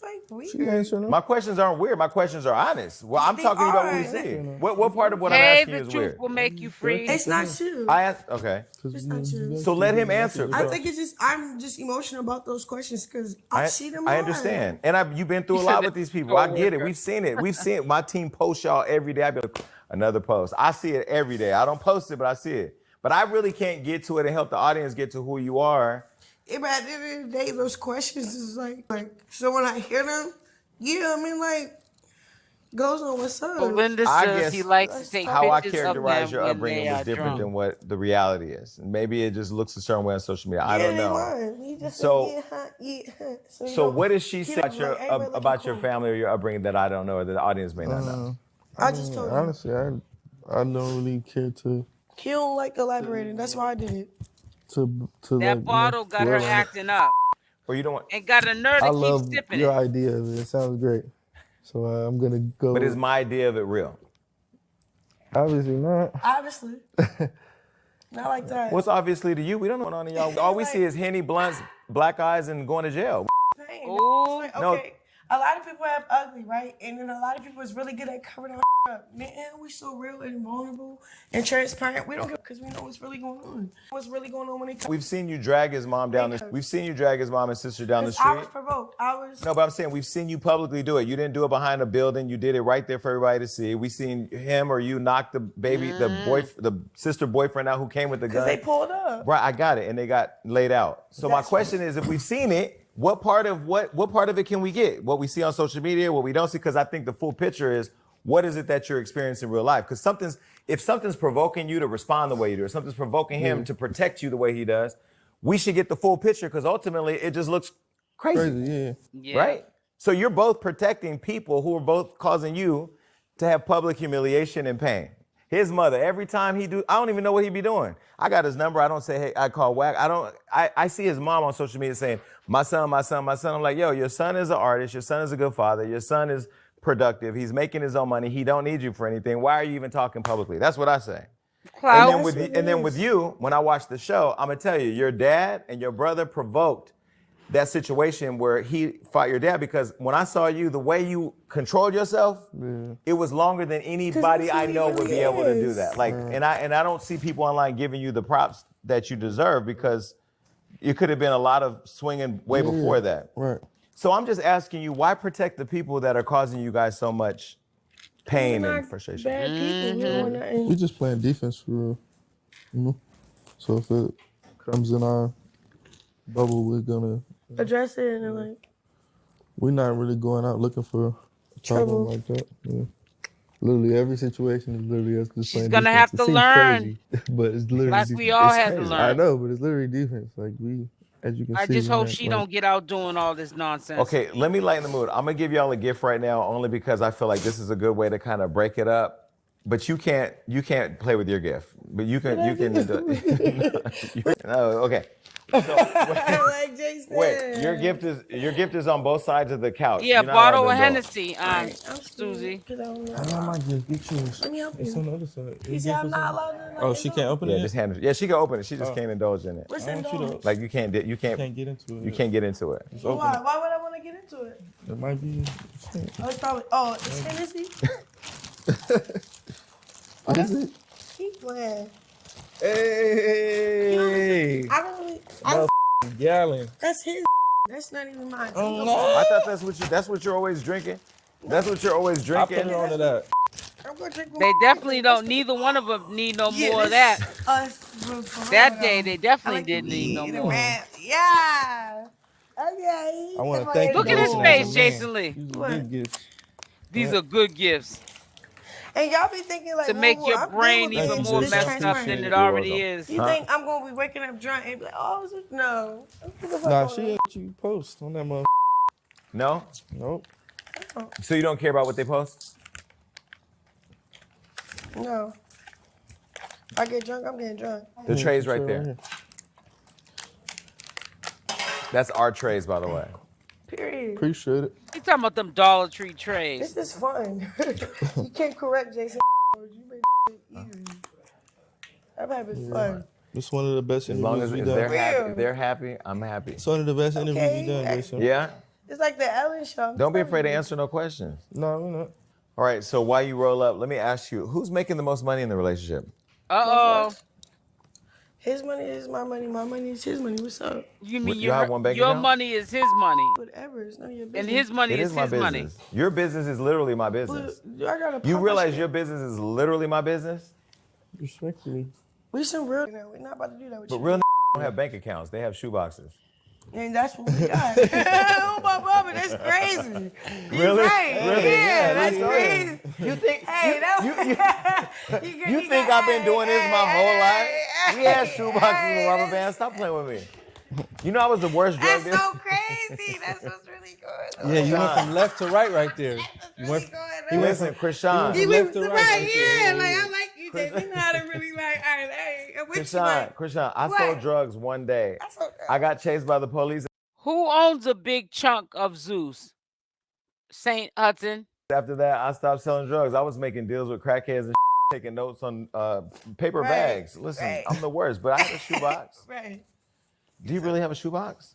She answering them. My questions aren't weird. My questions are honest. Well, I'm They talking about what we are. see. What part of what I'm Hey, asking you the is truth weird? will make you free. It's not you. Okay. It's not you. So let him answer. I think it's just I'm just emotional about those questions because I see them. I on. understand. And you've been through a lot with these people. I get it. We've seen it. We've seen it. My team posts y'all every day. I be like, another post. I see it every day. I don't post it, but I see it. But I really can't get to it and help the audience get to who you are. Yeah, but at the end of the day, those questions is like so when I hear them, yeah, I mean like goes on what's up. Belinda I says guess he likes to take how I pictures of characterize them your when upbringing they was are different drunk. than what the reality is. And maybe it just looks a certain way on social media. I don't know. He just So- said, So what does she say he was like, everybody looking about your cool. family or your upbringing that I don't know or that the audience may not know? I just told him. Honestly, I don't really care to He don't like elaborating. That's why I did it. That like, bottle got her dwell on it. acting up Or you don't want, and got a nerve I to keep love sipping your it. idea of it. It sounds great. So I'm gonna go. but is my idea of it real? Obviously not. Obviously. Not like that. What's obviously to you? We don't know what's going on in y'all. All we see is Henny, blunts, black eyes, and going to jail. pain? Ooh. Like, No. okay, a lot of people have ugly, right? And then a lot of people is really good at covering our up. Man, we so real and vulnerable and transparent. We don't give because we know what's really going on. What's really going on when they come. We've seen you drag his mom down the. We've seen you drag his mom and sister down the I street. was provoked. I was. No, but I'm saying we've seen you publicly do it. You didn't do it behind a building. You did it right there for everybody to see. We seen him or you knock the baby, the sister boyfriend out who came with the gun. Because they pulled up. Right, I got it, and they got laid out. So my question is, if we've seen it, what part of it can we get? What we see on social media, what we don't see? Because I think the full picture is what is it that you're experiencing in real life? Because if something's provoking you to respond the way you do, or something's provoking him to protect you the way he does, we should get the full picture because ultimately it just looks crazy. Yeah. Right? So you're both protecting people who are both causing you to have public humiliation and pain. His mother, every time I don't even know what he be doing. I got his number. I don't say, hey, I call Wack. I see his mom on social media saying, my son, my son, my son. I'm like, yo, your son is an artist. Your son is a good father. Your son is productive. He's making his own money. He don't need you for anything. Why are you even talking publicly? That's what I say. Clout. And then with you, when I watch the show, I'm gonna tell you, your dad and your brother provoked that situation where he fought your dad because when I saw you, the way you controlled yourself, it was longer than anybody I know would be able to do that. Like, and I don't see people online giving you the props that you deserve because it could have been a lot of swinging way before that. Right. So I'm just asking you, why protect the people that are causing you guys so much pain and frustration? Bad people. We don't want nothing. We just playing defense for real. You know? So if it comes in our bubble, we're gonna Address it and like. we're not really going out looking for a Trouble. problem like that. Yeah. Literally every situation is literally us just She's playing gonna defense. have to It seems learn. crazy, but it's literally Like defense. we all It's had to crazy. learn. I know, but it's literally defense. Like we, as you can see. I just we're hope not, she like- don't get out doing all this nonsense. Okay, let me lighten the mood. I'm gonna give y'all a gift right now only because I feel like this is a good way to kind of break it up. But you can't play with your gift. But you can. No, okay. Like Jay said. Wait, your gift is on both sides of the couch. Yeah, You're not allowed bottle to of do it. Hennessy, I'm Susie. because I don't know. I might just get yours. Let me help It's you. on the other side. He said I'm not allowed to. Like, Oh, she can't open Yeah, it? just hand it. Yeah, she can open it. She just can't indulge in it. What's I in want you to- doors? Like you can't Can't get into it. You can't get into it. Just open Why? it. Why would I want to get into it? It might be. Oh, it's probably. Oh, it's Hennessy. Is it? Keep playing. Hey. I don't really. Gallon. That's his. That's not even mine. Oh, no. I thought that's what you're always drinking. That's what you're always I put drinking. it on to that. I'm gonna drink They definitely don't. Neither one of them need no more of that. That day, they definitely didn't need no more. Yeah. Okay. I want to thank you. Look at his Jason, face, as a man. Jason Lee. These are What? good gifts. These are good gifts And y'all be thinking like to make whoa, your I'm brain never even being more this messed up transparent. than it You're already welcome. is. You think I'm gonna be waking up drunk and be like, oh, is it? No. Nah, she ain't what you post on that mother. No? Nope. So you don't care about what they post? No. I get drunk, I'm getting drunk. The tray's right Tray there. here. That's our trays, by the way. Period. Appreciate it. You talking about them Dollar Tree trays? This is fun. You can't correct Jason. You made it easy. I'm having fun. It's one of the best As long as interviews we they're done. happy, if they're happy, I'm happy. It's one of the best interviews we done, Okay. Jason. Yeah? It's like the Ellen show. I'm Don't be telling afraid to you. answer no questions. No, we're not. All right, so while you roll up, let me ask you, who's making the most money in the relationship? Uh-oh. His money is my money. My money is his money. What's up? You mean You have one bank your account? money is his money, Whatever. It's none of your business. and his money It is is my his money. business. Your business is literally my business. I gotta You pop realize my your shit. business is literally my business? Respectfully. We some real. We're not about to do that with But you. real don't have bank accounts. They have shoe boxes. And that's what we got. Oh my brother, that's crazy. You Really? right. Really? Yeah, that's Yeah, crazy. You think Hey, that you think I've been doing this my whole life? We had shoe boxes and rubber bands. Stop playing with me. You know I was the worst drug That's dealer. so crazy. That's what's really good. Yeah, you went from left to right there. You went. Hey, listen, Chrisean. He left went to right, right. yeah. Like I like you, Jay. You know how to really like. All right, hey, which one? Chrisean, I What? sold drugs one day. That's okay. I got chased by the police. Who owns a big chunk of Zeus? Saint Hudson. After that, I stopped selling drugs. I was making deals with crackheads and taking notes on paper Right, bags. Listen, right. I'm the worst, but I have a shoebox. Right. Do you really have a shoebox?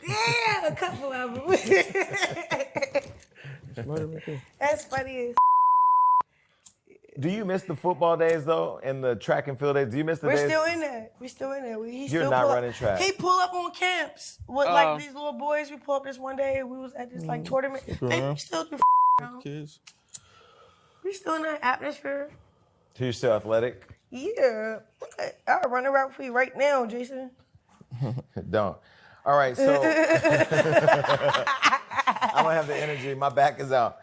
Yeah, a couple of them. That's funny as. Do you miss the football days though, and the track and field days? Do you miss the We're days? still in there. We still in there. He You're still not pull running up. track. He pull up on camps with Oh. like these little boys. We pull up this one day. We was at this like tournament. They around. we still do. Kids. We still in that atmosphere. So you're still athletic? Yeah, I'll run around for you right now, Jason. Don't. All right, so I don't have the energy. My back is out.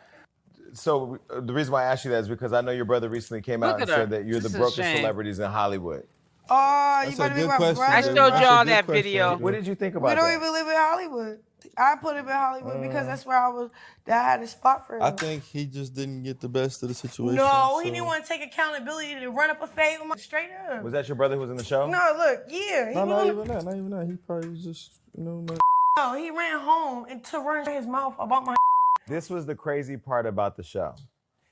So the reason why I asked you that is because I know your brother recently came out Look and at her. said that you're This the is a brokest shame. celebrities in Hollywood. Oh, you That's a better be good my question. brother. I baby. showed That's a y'all good that question. video. What did you think We about don't that? even live in Hollywood. I put him in Hollywood because that's where I was. That I had a spot for him. I think he just didn't get the best of the situation. No, he so- didn't want to take accountability to run up a fade with my straight up. Was that your brother who was in the show? No, look, yeah. He No, not was- even that. Not even that. He probably was just, like, No, he ran home and to run his mouth about my. This was the crazy part about the show.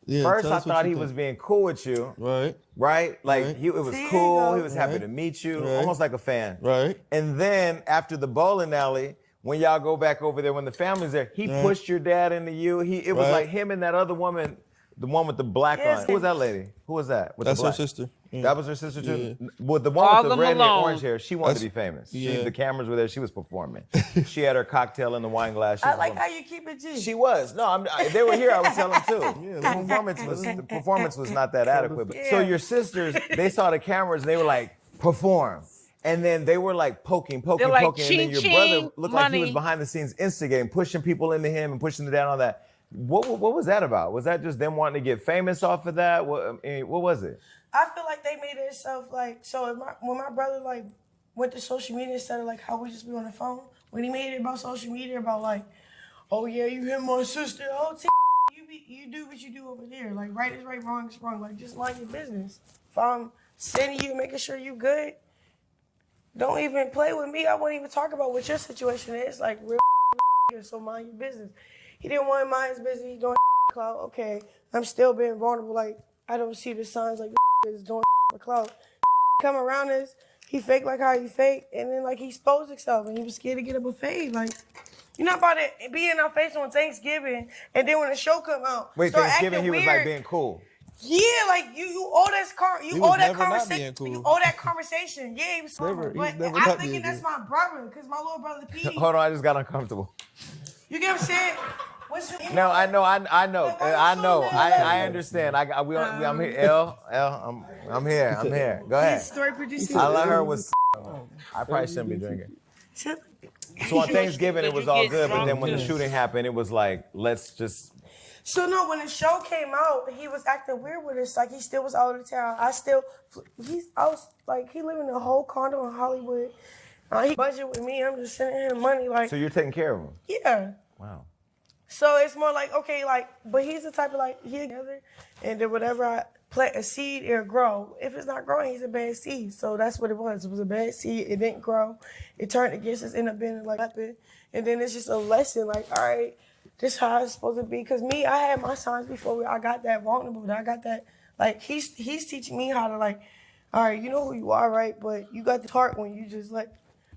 yeah, First, tell I us what thought you he think. was being cool with you, Right, right? Like Right. it was There you cool. go. He was happy Right. to meet you, Right. almost like a fan. right. And then after the bowling alley, when y'all go back over there, when the family's there, he Right. pushed your dad into you. It was Right. like him and that other woman, the one with the black Yes. on. Who was that lady? Who was that? With That's the her black? sister. Yeah. That was her sister too. Yeah. Well, the one All with the them red and alone. orange hair, she wanted to be That's- famous. yeah. The cameras were there. She was performing. She had her cocktail in the wine glass. She I was like performing. how you keep it G. She was. No, they were here. I would tell them too. Yeah, The performance was not that adequate. But- So Yeah. your sisters, they saw the cameras and they were like, perform. And then they were like poking. They're like, And then your ching, brother ching, looked like he was money. behind the scenes instigating, pushing people into him and pushing it down on that. What was that about? Was that just them wanting to get famous off of that? What was it? I feel like they made it itself like so. When my brother like went to social media instead of like how we just be on the phone, when he made it about social media about like, oh yeah, you hit my sister, oh you do what you do over there. Like right is right, wrong is wrong. Like just mind your business. If I'm sending you, making sure you good, don't even play with me. I won't even talk about what your situation is. Like, real so mind your business. He didn't want to mind his business. He doing clout. Okay, I'm still being vulnerable. Like, I don't see the signs like is doing for clout. Come around us, he fake like how he fake, and then like he exposed himself, and he was scared to get a buffet. Like, you're not about to be in our face on Thanksgiving, and then when the show come out, Wait, start Thanksgiving, acting he was weird. like being cool. Yeah, like you owe that He was never not being conversation. You cool. owe that conversation. Yeah, he was sober, He was but never I'm not thinking being that's cool. my brother, cause my little brother Petey. Hold on, I just got uncomfortable. You get what I'm saying? What's your, No, I know. I I understand. I'm here. I'm here. I'm here. Go ahead. story producer. I let her was. I probably shouldn't be drinking. So on Thanksgiving it was all good, but then when the shooting happened, it was like, let's just. So no, when the show came out, he was acting weird with us. Like he still was out of town. I was like, he living in a whole condo in Hollywood. He budget with me. I'm just sending him money. Like, So you're taking care of him. yeah. Wow. So it's more like, okay, like, but he's the type of like, he together, and then whatever I plant a seed, it'll grow. If it's not growing, he's a bad seed. So that's what it was. It was a bad seed. It didn't grow. It turned against us, ended up being like weapon. And then it's just a lesson, like, all right, this is how it's supposed to be. Because me, I had my signs before I got that vulnerable. I got that, like, he's teaching me how to, like, all right, you know who you are, right? But you got the heart when you just like,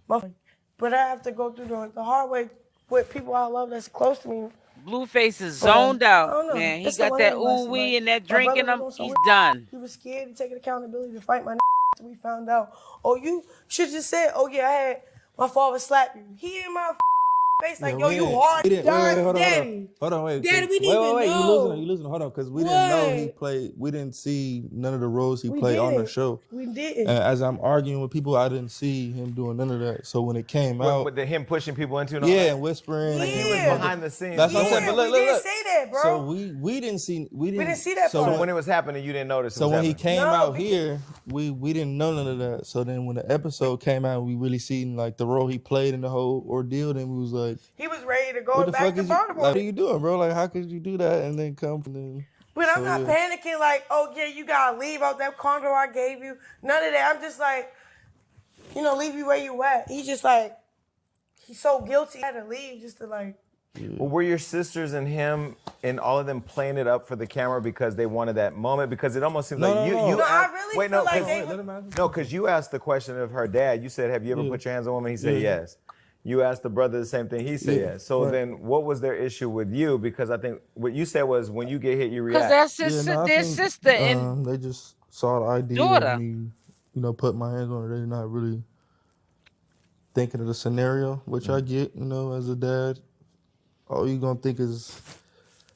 but I have to go through the hard way with people I love that's close to me. Blueface is zoned out, man. He It's the got that learning lesson, ooh wee like, and that my drink in brother him. was on He's some done. He was scared to take accountability to fight my so we found out. Oh, you should just said, oh yeah, I had my father slap you. He in my face like, yo, you hard, daddy. Hold on, wait. Daddy, we didn't even know. You losing. Hold on, because we didn't know he played. We didn't see none of the roles he played on the show. We didn't. And as I'm arguing with people, I didn't see him doing none of that. So when it came out, With him pushing people into it. and whispering, Yeah. He was behind the scenes. That's what I'm saying. But we didn't say that, bro. So we didn't see that so part. When it was happening, you didn't notice. So when he came out we here, we didn't know none of that. So then when the episode came out, we really seen like the role he played in the whole ordeal. Then we was like, he was ready to go what the back fuck to is you? Baltimore. Like, what are you doing, bro? Like, how could you do that and then come from then? But I'm not panicking like, oh yeah, you gotta leave out that condo I gave you. None of that. I'm just like, leave you where you at. He's just like, he's so guilty. He had to leave just to like. Well, were your sisters and him and all of them playing it up for the camera because they wanted that moment? Because it almost seems like you. No, I really feel like they. No, because you asked the question of her dad. You said, "Have you ever put your hands on a woman?" He said, "Yes." You asked the brother the same thing. He said, "Yes." So then, what was their issue with you? Because I think what you said was, when you get hit, you react. Because that's their sister and they just saw the idea daughter. of me, put my hands on her. They're not really thinking of the scenario, which I get, as a dad. All you gonna think is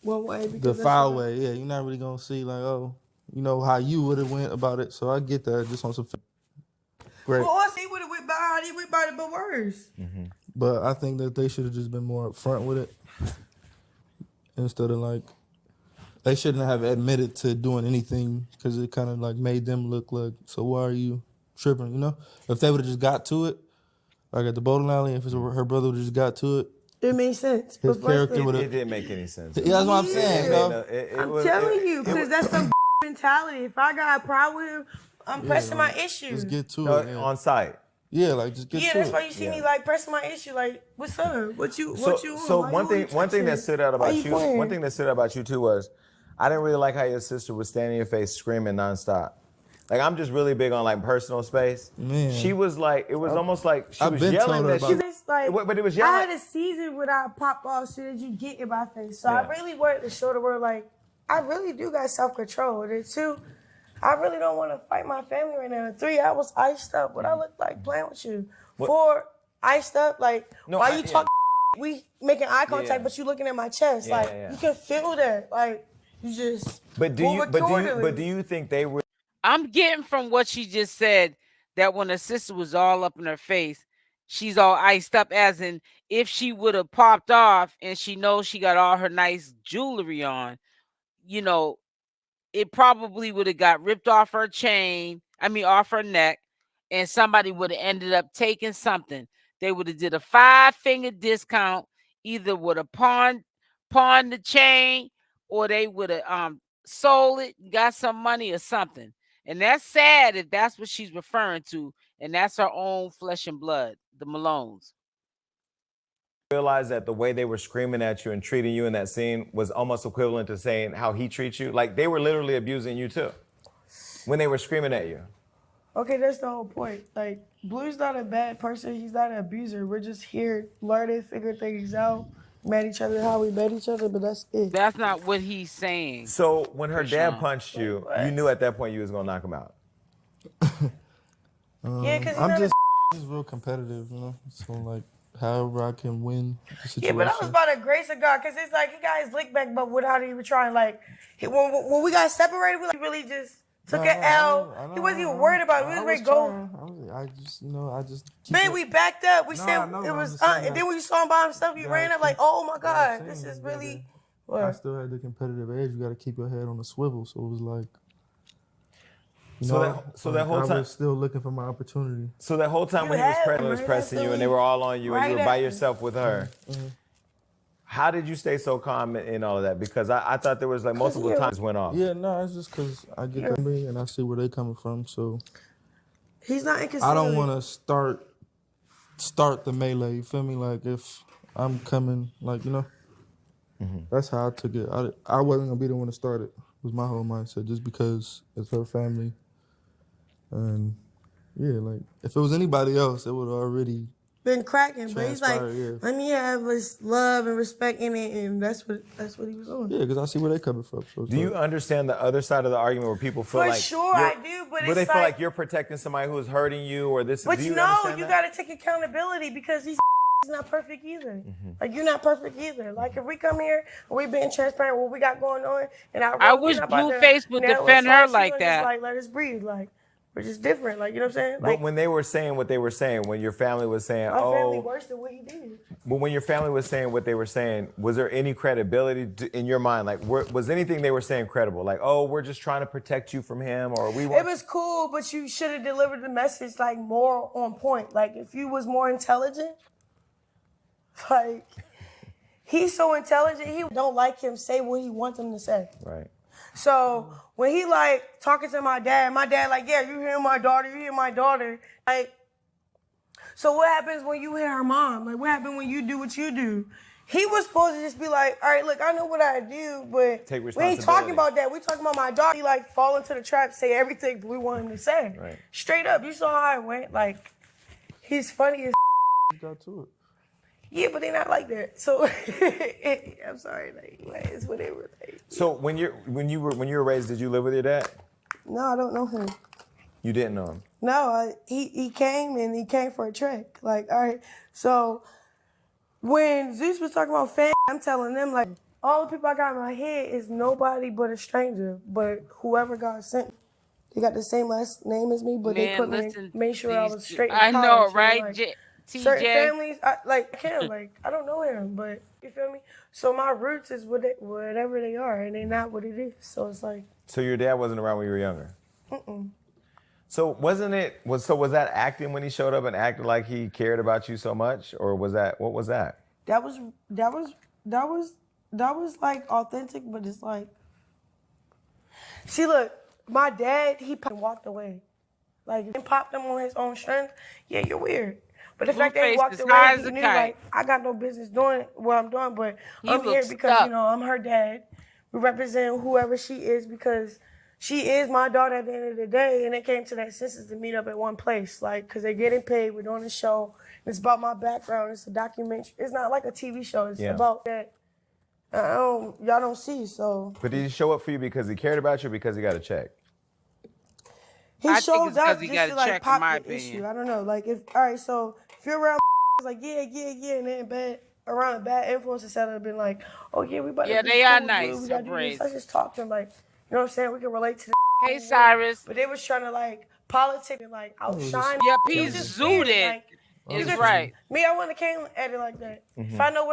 one way, the foul way. Yeah, you're not really gonna see like, oh, how you would have went about it. So I get that just on some. Great. Well, us, he would have went by how he went by it, but worse. Mm-hmm. But I think that they should have just been more upfront with it instead of like, they shouldn't have admitted to doing anything because it kind of like made them look like, so why are you tripping, If they would have just got to it, like at the bowling alley, if her brother would have just got to it, it made sense. His character would have. It didn't make any sense. Yeah, that's what I'm saying. I'm telling you, because that's some mentality. If I got a problem with him, I'm pressing my issue. Just get to it. On site. Yeah, like just get to it. Yeah, that's why you see me like pressing my issue. Like, what's up? What you? So one thing that stood out about you, one thing that stood out about you too was, I didn't really like how your sister was standing in your face screaming nonstop. Like, I'm just really big on like personal space. Man. She was like, it was almost like she was yelling that she. Like, but it was yelling. I had a season where I pop off so that you get in my face. So I really wanted to show the world like, I really do got self-control. And then 2, I really don't want to fight my family right now. 3, I was iced up. What I look like playing with you. 4, iced up. Like, why you talking? We making eye contact, but you looking at my chest. You can feel that. Like, you just. But do you think they were? I'm getting from what she just said that when her sister was all up in her face, she's all iced up, as in if she would have popped off and she knows she got all her nice jewelry on, it probably would have got ripped off her off her neck, and somebody would have ended up taking something. They would have did a 5-finger discount, either would have pawned the chain, or they would have sold it, got some money or something. And that's sad if that's what she's referring to. and that's her own flesh and blood, the Malones. Realize that the way they were screaming at you and treating you in that scene was almost equivalent to saying how he treats you. Like they were literally abusing you too when they were screaming at you. Okay, that's the whole point. Like, Blue's not a bad person. He's not an abuser. We're just here learning, figuring things out, met each other how we met each other, but that's it. That's not what he's saying. So when her dad Chrisean. punched you, you knew at that point you was gonna knock him out. Yeah, because I'm just real competitive, you know. So like, however I can win the situation. Yeah, but that was by the grace of God, because it's like he got his lick back, but without even trying. Like, when we got separated, we really just took an L. He wasn't even worried about it. We was ready to go. I just. Man, we backed up. We said it was, and then when you saw him by himself, you ran up like, oh my God, this is really. I still had the competitive edge. You got to keep your head on the swivel. So it was like. That whole time I was still looking for my opportunity. So that whole time when he was pressing you and they were all on you and you were by yourself with her, how did you stay so calm in all of that? Because I thought there was like multiple times went off. Yeah, no, it's just because I get them and I see where they coming from. So he's not inconsistent. I don't want to start the melee. You feel me? Like if I'm coming, like that's how I took it. I wasn't gonna be the one to start it. Was my whole mindset just because it's her family. And yeah, like if it was anybody else, it would have already been cracking. But he's like, yeah. let me have this love and respect in it, and that's what he was doing. Yeah, because I see where they coming from. So do you understand the other side of the argument where people feel For like sure I do, but where they it's feel like you're protecting somebody who is hurting you or this? But do you got to take accountability because he's not perfect either. Like you're not perfect either. Like if we come here and we being transparent what we got going on, and I wish Blueface would defend her like that. Just, like let us breathe. Like we're just different. Like you know what I'm saying? But when they were saying what they were saying, when your family was saying, my family worse than what he did. But when your family was saying what they were saying, was there any credibility in your mind? Like, was anything they were saying credible? Like, oh, we're just trying to protect you from him, or we want. It was cool, but you should have delivered the message like more on point. Like if you was more intelligent, like he's so intelligent, he don't like him say what he wants him to say. Right. So when he like talking to my dad like, yeah, you hear my daughter, like. So what happens when you hear her mom? Like, what happened when you do what you do? He was supposed to just be like, all right, look, I know what I do, but take we ain't talking about that. We talking about my daughter. He like fall into the trap, say everything Blue wanted him to say. Right. Straight up, you saw how it went. Like, he's funny as You got to it. Yeah, but they not like that. So I'm sorry, like it's whatever. Like, so when you were raised, did you live with your dad? No, I don't know him. You didn't know him? No, he came for a trick. Like, all right, so when Zeus was talking about fam, I'm telling them, like, all the people I got in my head is nobody but a stranger, but whoever God sent. They got the same last name as me, but they put made sure I was straight in college. I know, right, like, TJ? Certain families, like him, like, I don't know him, but you feel me? So my roots is whatever they are, and they're not what it is. So it's like. So your dad wasn't around when you were younger? Mm-mm. So was that acting when he showed up and acted like he cared about you so much, or what was that? That was like authentic, but it's like. See, look, my dad, he walked away, like and popped him on his own strength. Yeah, you're weird. But the fact that he walked away, he knew, like, I got no business doing what I'm doing, but I'm here because I'm her dad. We represent whoever she is because. She is my daughter at the end of the day, and it came to that senses to meet up at one place, like, because they're getting paid, we're doing a show, it's about my background, it's a documentary, it's not like a TV show, it's about that y'all don't see, so. But did he show up for you because he cared about you or because he got a check? He showed up just to, like, pop the issue, I don't know, like, all right, so if you're around like, yeah, and then around a bad influence, instead of being like, oh, yeah, we about to be they are cool, nice, we gotta do this. I just talk to him, like, you know what I'm saying? We can relate to Hey, Cyrus. But they was trying to, like, politic and, like, outshine. Yep, he's zooted. Like, is right. Me, I wouldn't have came at it like that. If I know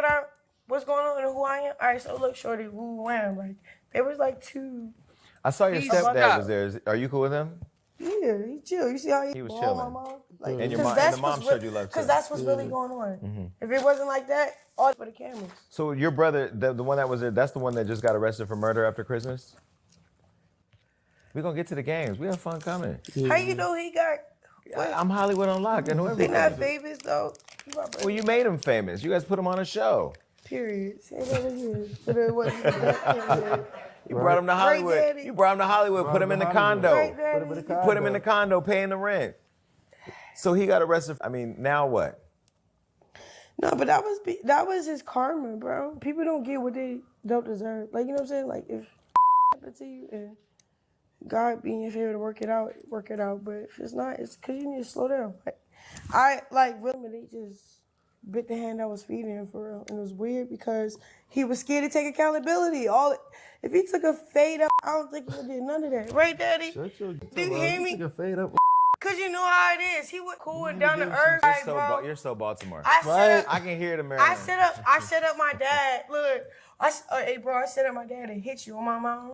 what's going on and who I am, all right, so look, shorty, who I am. Like, there was, like, two. I saw your stepdad was there. Are you cool with him? Yeah, he chill. You see how he was chilling? chilling. My mom? Like, And the mom showed you love, too. Because that's what's really going on. If it wasn't like that, all for the cameras. So your brother, the one that was there, that's the one that just got arrested for murder after Christmas? We're going to get to the games. We have fun coming. How you know he got I'm Hollywood Unlocked. I know They everything. not famous though. Well, you made him famous. You guys put him on a show. Period. Say that again. But it wasn't. You brought him to Hollywood. Daddy. You brought him to Hollywood. Put him in the condo. Right, Daddy. Put him in the condo, paying the rent. So he got arrested. I mean, now what? No, but that was his karma, bro. People don't get what they don't deserve. Like, you know what I'm saying? Like, if happened to you and God be in your favor to work it out. But if it's not, it's because you need to slow down. Like, women, they just bit the hand that was feeding him for real. And it was weird because he was scared to take accountability. If he took a fade up, I don't think he would do none of that. Right, Daddy? Do you hear me? Took a fade up. Because you know how it is. He was cool and down to earth. You're so Baltimore. I can hear the Maryland. I set up my dad. Look, hey, bro, I set up my dad and hit you on my mom.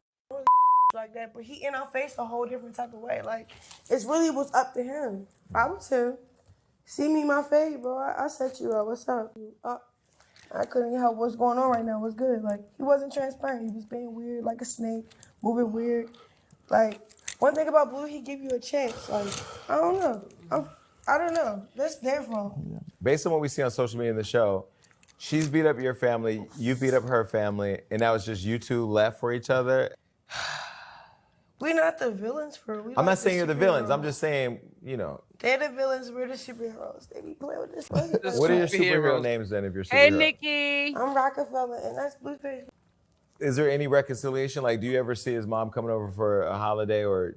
Like that, but he in our face a whole different type of way. Like, it's really was up to him. If I was him, see me in my face, bro. I set you up. What's up? I couldn't help what's going on right now. What's good? Like, he wasn't transparent. He was being weird, like a snake, moving weird. Like, one thing about Blue, he give you a chance. Like, I don't know. I don't know. That's their fault. Based on what we see on social media in the show, she's beat up your family, you beat up her family, and now it's just you two left for each other. We're not the villains for it. I'm not saying you're the villains. I'm just saying, you know. They're the villains. We're the superheroes. They be playing with this. What are your superhero names then if you're superhero? Hey, Nikki. I'm Rockefeller, and that's Blueface. Is there any reconciliation? Like, do you ever see his mom coming over for a holiday or?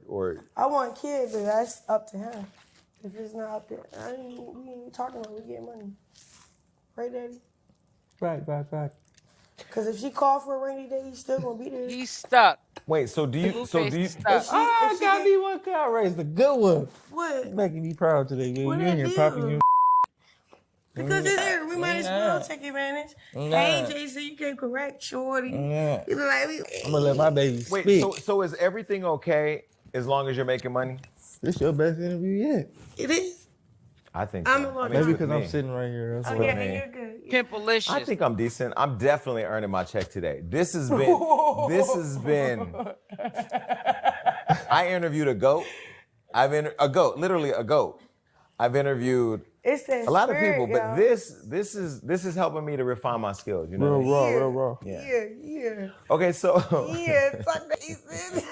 I want kids, but that's up to him. If it's not up there, we ain't talking about we get money. Right, Daddy? Right. Because if she called for a rainy day, he's still going to be there. He's stuck. Wait, so do you? Stuck. I got me one car race, the good one. What? Making me proud today, man. What You in did I here do? popping your. Because it's there. We might as well take advantage. Hey, Jason, you came correct, shorty. Yeah. You look like I'm gonna let my baby speak. Wait, so is everything okay as long as you're making money? This your best interview yet? it is. I think I'm so. a little Maybe down. because I'm sitting right here. That's Oh, what yeah, I mean. and you're good. Pimpalicious. I think I'm decent. I'm definitely earning my check today. This has been. I interviewed a goat. Literally a goat. I've interviewed It's that a lot of spirit, people, but y'all. this is helping me to refine my skills. You know. Real raw. Yeah. Okay, so Yeah, fuck Jason.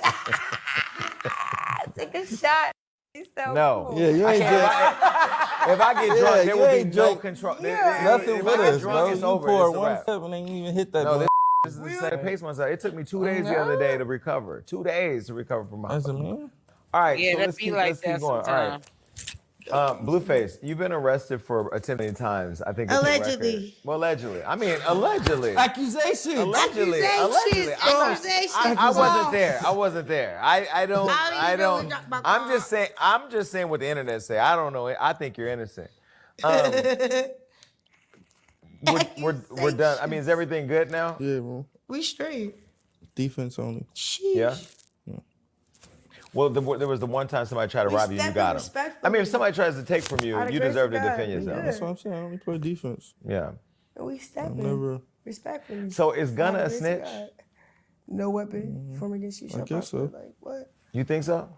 Take a shot. He's so no. cool. Yeah, you ain't just If I get drunk, there you will be ain't no drink control. nothing If with I get us, drunk, bro. it's You over. poured It's a one wrap. sip and ain't even hit that. No, blunt. this is the set of pace myself. It took me 2 days the other day to recover. 2 days to recover from my. That's a man. All right, Yeah, so that let's be keep like that going. All right. sometimes. Blueface, you've been arrested for attempting times. I think it's a record. Allegedly. Well, allegedly. I mean, allegedly. Accusation. Allegedly. I wasn't there. I don't. I'm just saying what the internet say. I don't know. I think you're innocent. We're done. I mean, is everything good now? Yeah, bro. We straight. Defense only. Sheesh. Yeah. Well, there was the one time somebody tried to rob you, and you got him. I mean, if somebody tries to take from you, Out of you grace deserve to of God, defend we yourself. good. That's what I'm saying. I only play defense. Yeah. We stepping. Never. Respectfully. So is Gunna Out a of grace of snitch? God. No weapon formed against you shall guess so. prosper. Like, what? You think so?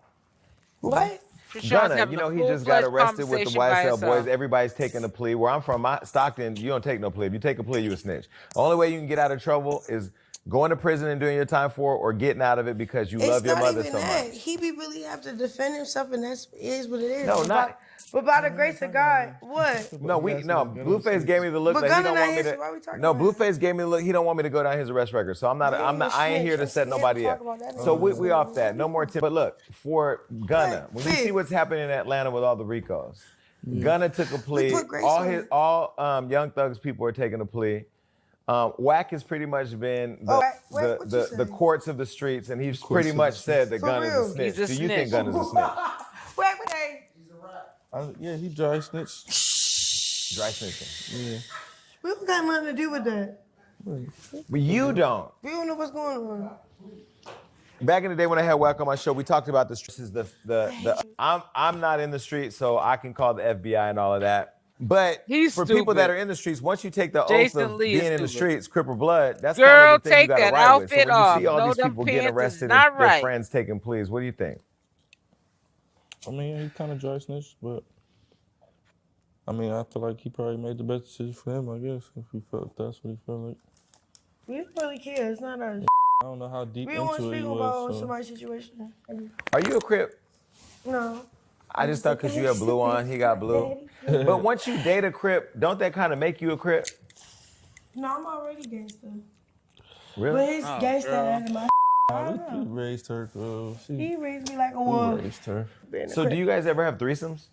What? Gunna, you know, he just got arrested with the YSL boys. Everybody's taking a plea. Where I'm from, Stockton, you don't take no plea. If you take a plea, you a snitch. The only way you can get out of trouble is going to prison and doing your time for it, or getting out of it because you love your mother so much. He be really have to defend himself, and that's is what it is. No, not. But by the grace of God, what? No, Blueface gave me the look But that he Gunna don't not want me here, so why we to. talking No, about it? Blueface gave me the look. He don't want me to go down his arrest record. So I ain't here to set nobody up. So we off that. No more. But look, for Gunna, when you see what's happening in Atlanta with all the Ricos, Gunna took a plea. All Young Thug's people are taking a plea. Wack has pretty much been the courts of the streets, and he's pretty much said that Gunna's a snitch. Do you think Gunna's a snitch? Yeah, he dry snitch. Dry snitching. Yeah. We don't got nothing to do with that. But you don't. We don't know what's going on. Back in the day when I had Wack on my show, we talked about this. This is I'm not in the street, so I can call the FBI and all of that. But He's for stupid. people that are in the streets, once you take the Jason oath of Lee is being in the stupid. streets, Cripple Blood, that's Girl, kind of the thing take you gotta that ride with. So outfit when you see off. all No, these them people getting pants is arrested not and their right. friends taking pleas, what do you think? I mean, he kind of dry snitched, but I mean, I feel like he probably made the best decision for him, I guess, if he felt that's what he felt like. We don't really care. It's not us. I don't know how deep We don't want to into it speak he about was. So. somebody's situation. Are you a Crip? No. I just thought because you have blue on, he got blue. But once you date a Crip, don't that kind of make you a Crip? No, I'm already gangster. Really? But his gangster out of my He raised her, girl. He raised me like a woman. Raised her. So do you guys ever have threesomes?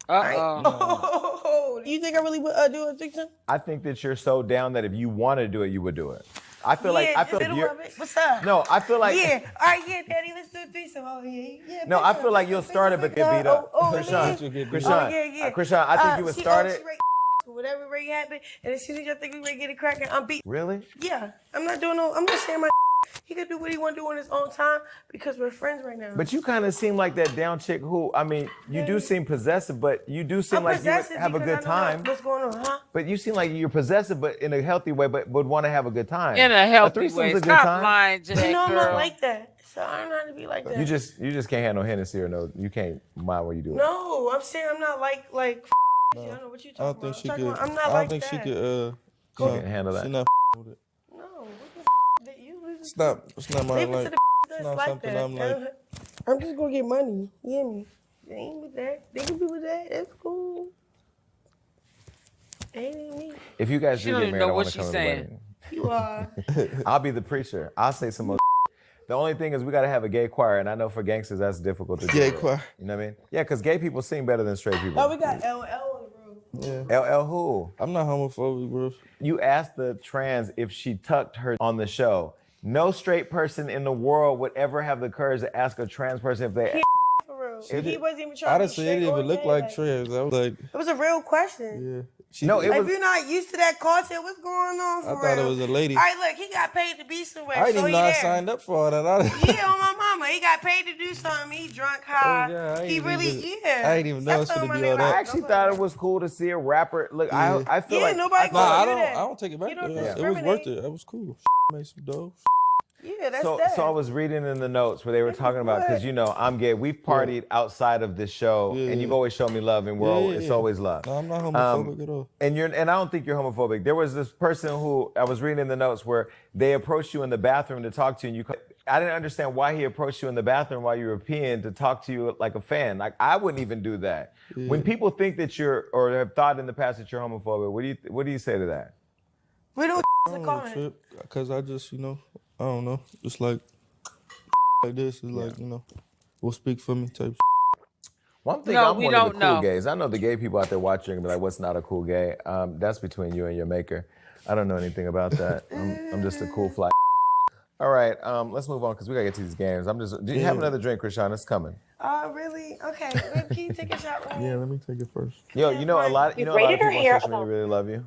Oh, you think I really would do a threesome? I think that you're so down that if you want to do it, you would do it. I feel like you're. What's up? No, I feel like. Yeah. All right, yeah, Daddy, let's do a threesome. Oh, yeah. No, I feel like you'll start it but get beat up. Chrisean, I think you would start it. Whatever ready happen, and as soon as y'all think we ready to get it cracking, I'm beat. Really? Yeah, I'm not sharing my. He can do what he want to do on his own time because we're friends right now. But you kind of seem like that down chick who, I mean, you do seem possessive, but you do seem like you would have a good time. What's going on, huh? But you seem like you're possessive, but in a healthy way, but would want to have a good time. In a healthy threesome's way. a good Stop time. lying to that I'm girl. not like that. So I don't know how to be like that. You just can't handle Hennessy or no, you can't mind what you do. No, I'm saying I'm not like. No. I don't know what you I don't talking think she about. could. I'm not I like don't think that. she could. She can handle that. She not with it. No, what the that you listen It's not my Leave it like. to the that's not like something that. I'm like. I'm just gonna get money. You hear me? They ain't with that. They can be with that. That's cool. Ain't me. If you guys She do don't get even married, know I what want to she's come to the saying. wedding. You are. I'll be the preacher. I'll say some more. The only thing is we got to have a gay choir, and I know for gangsters that's difficult to do. Gay choir. You know what I mean? Yeah, because gay people sing better than straight people. Oh, we got LL on the road. Yeah. LL who? I'm not homophobic, bro. You asked the trans if she tucked her on the show. No straight person in the world would ever have the courage to ask a trans person if they. For real. He wasn't even trying Honestly, to be it straight didn't or even look gay, like trans. I was like, It was a real question. yeah. No, it If was. you're not used to that culture, what's going on for I real? thought it was a lady. All right, look, he got paid to be somewhere. I didn't so even he know I there. signed up for all that. Yeah, on my mama. He got paid to do something. He drunk high. yeah, I He ain't really, even- yeah. I ain't even know it's Stop gonna throwing be my all name that. I out. actually Don't thought put it was cool to see a rapper. Look, Yeah. I feel Yeah, like. nobody Nah, gonna I do don't. that. I don't take it back. You don't Though. It was discriminate. worth it. It was cool. Made some dough. Yeah, that's So that. I was reading in the notes where they were talking about, because you know I'm gay. We've partied outside of this show, Yeah, and you've yeah. always shown me love, and it's always love. No, I'm not homophobic at all. And I don't think you're homophobic. There was this person who I was reading in the notes where they approached you in the bathroom to talk to you, and I didn't understand why he approached you in the bathroom while you were peeing to talk to you like a fan. Like I wouldn't even do that. Yeah. When people think that you're or have thought in the past that you're homophobic, what do you say to that? We don't I don't really trip because I just, I don't know. It's like this is like, will speak for me type. One thing, No, I'm we one of the don't cool know. gays. I know the gay people out there watching are gonna be like, what's not a cool gay? That's between you and your maker. I don't know anything about that. I'm just a cool fly. All right, let's move on because we gotta get to these games. Do you have another drink, Chrisean? It's coming. Really? Okay. Then can you take a shot with me? Yeah, let me take it first. Yo, a lot of people on social media really love you.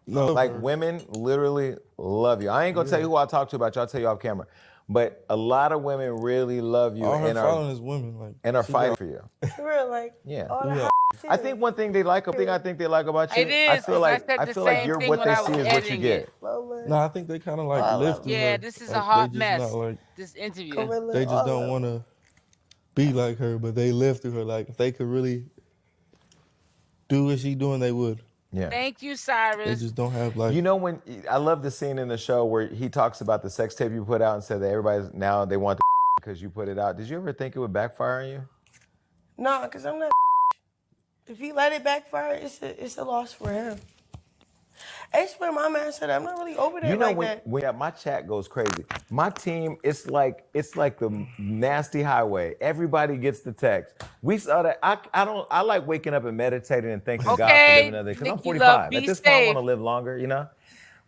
No, Like women literally love you. I ain't gonna tell you who I talk to about you. I'll tell you off camera. But a lot of women really love you all her and following is women. Like, are she fighting got- for you. For real, like, Yeah. all the Yeah. I think one thing they like, I think they like about you. It is, I feel 'cause like I said the like same you're thing what when they I was see is what you editing get. it. No, I think they kind of like lifted Yeah, her. this is Like, a hot they just mess. not, like, This interview. they just don't want to be like her, but they lifted her. Like if they could really do what she doing, they would. Yeah. Thank you, They Cyrus. just don't have like. You know when I love the scene in the show where he talks about the sex tape you put out and said that everybody's now they want the because you put it out. Did you ever think it would backfire on you? No, because I'm not. If he let it backfire, it's a loss for him. I swear my man said I'm not really over there You know like when, that. when my chat goes crazy. My team, it's like the nasty highway. Everybody gets the text. We saw that. I like waking up and meditating and thanking God for Okay, living another day because I'm Nikki Love, 45. be At this point, I want to safe. live longer,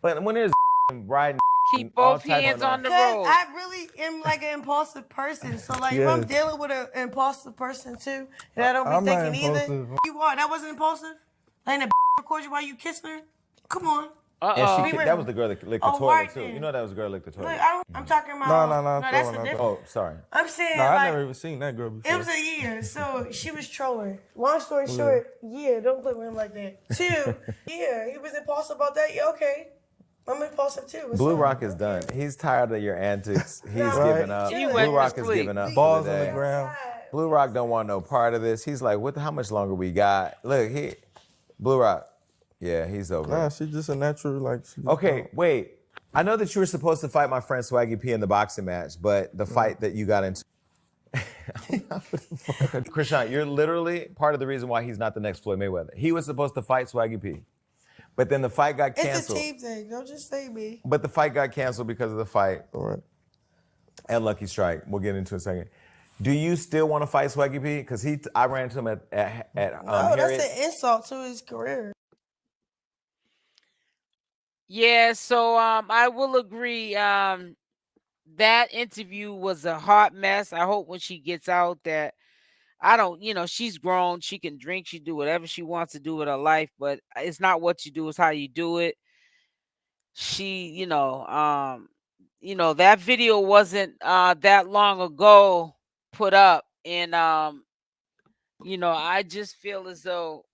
But when there's riding, Keep all both type hands of- on the Because road. I really am like an impulsive person. So like if I'm Yes. dealing with an impulsive person too, and I don't be I'm not thinking either. impulsive. You are. That wasn't impulsive? Letting a record you while you kissing her? Come on. Uh-oh. And that was the girl that licked the Oh, toilet right too. then. You know that was the girl that licked the toilet. Look, I'm talking about. No, that's throw a one, different. Oh, sorry. I'm saying No, I like never even seen that girl before. it was a year, so she was trolling. Long story short, yeah, don't play with him like that. 2, yeah, he was impulsive about that. Yeah, okay. I'm impulsive too. What's Blue up? Rock is done. He's tired of your antics. He's Right. given up. He Blue went to Rock is sleep. giving up. Balls for the on the day. ground. Blue Rock don't want no part of this. He's like, how much longer we got? Look, Blue Rock. Yeah, he's over. Nah, she's just a natural, like. Okay, wait. I know that you were supposed to fight my friend Swaggy P in the boxing match, but the fight that you got into. Chrisean, you're literally part of the reason why he's not the next Floyd Mayweather. He was supposed to fight Swaggy P, but then the fight got canceled. It's a team thing. Don't just say me. But the fight got canceled because of the fight. All right. And Lucky Strike. We'll get into it in a second. Do you still want to fight Swaggy P? Because I ran into him at No, that's Harriet's. an insult to his career. Yeah, so I will agree. That interview was a hot mess. I hope when she gets out that she's grown. She can drink. She do whatever she wants to do with her life, but it's not what you do, it's how you do it. She, that video wasn't that long ago put up, and I just feel as though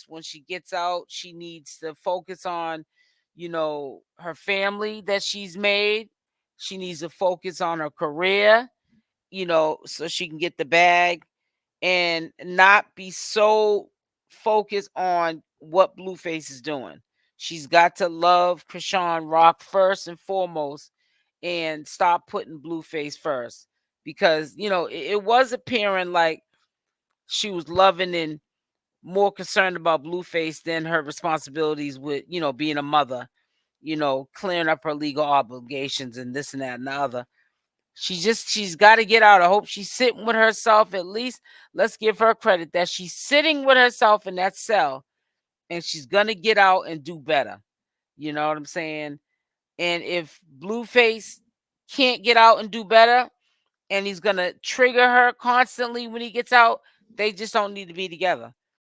when she gets out, she needs to focus on, her family that she's made. She needs to focus on her career, so she can get the bag and not be so focused on what Blueface is doing. She's got to love CashApp first and foremost and stop putting Blueface first, because, it was appearing like she was loving and more concerned about Blueface than her responsibilities with, being a mother, clearing up her legal obligations and this and that and the other. She's got to get out. I hope she's sitting with herself. At least let's give her credit that she's sitting with herself in that cell, and she's going to get out and do better. You know what I'm saying? And if Blueface can't get out and do better, and he's going to trigger her constantly when he gets out, they just don't need to be together.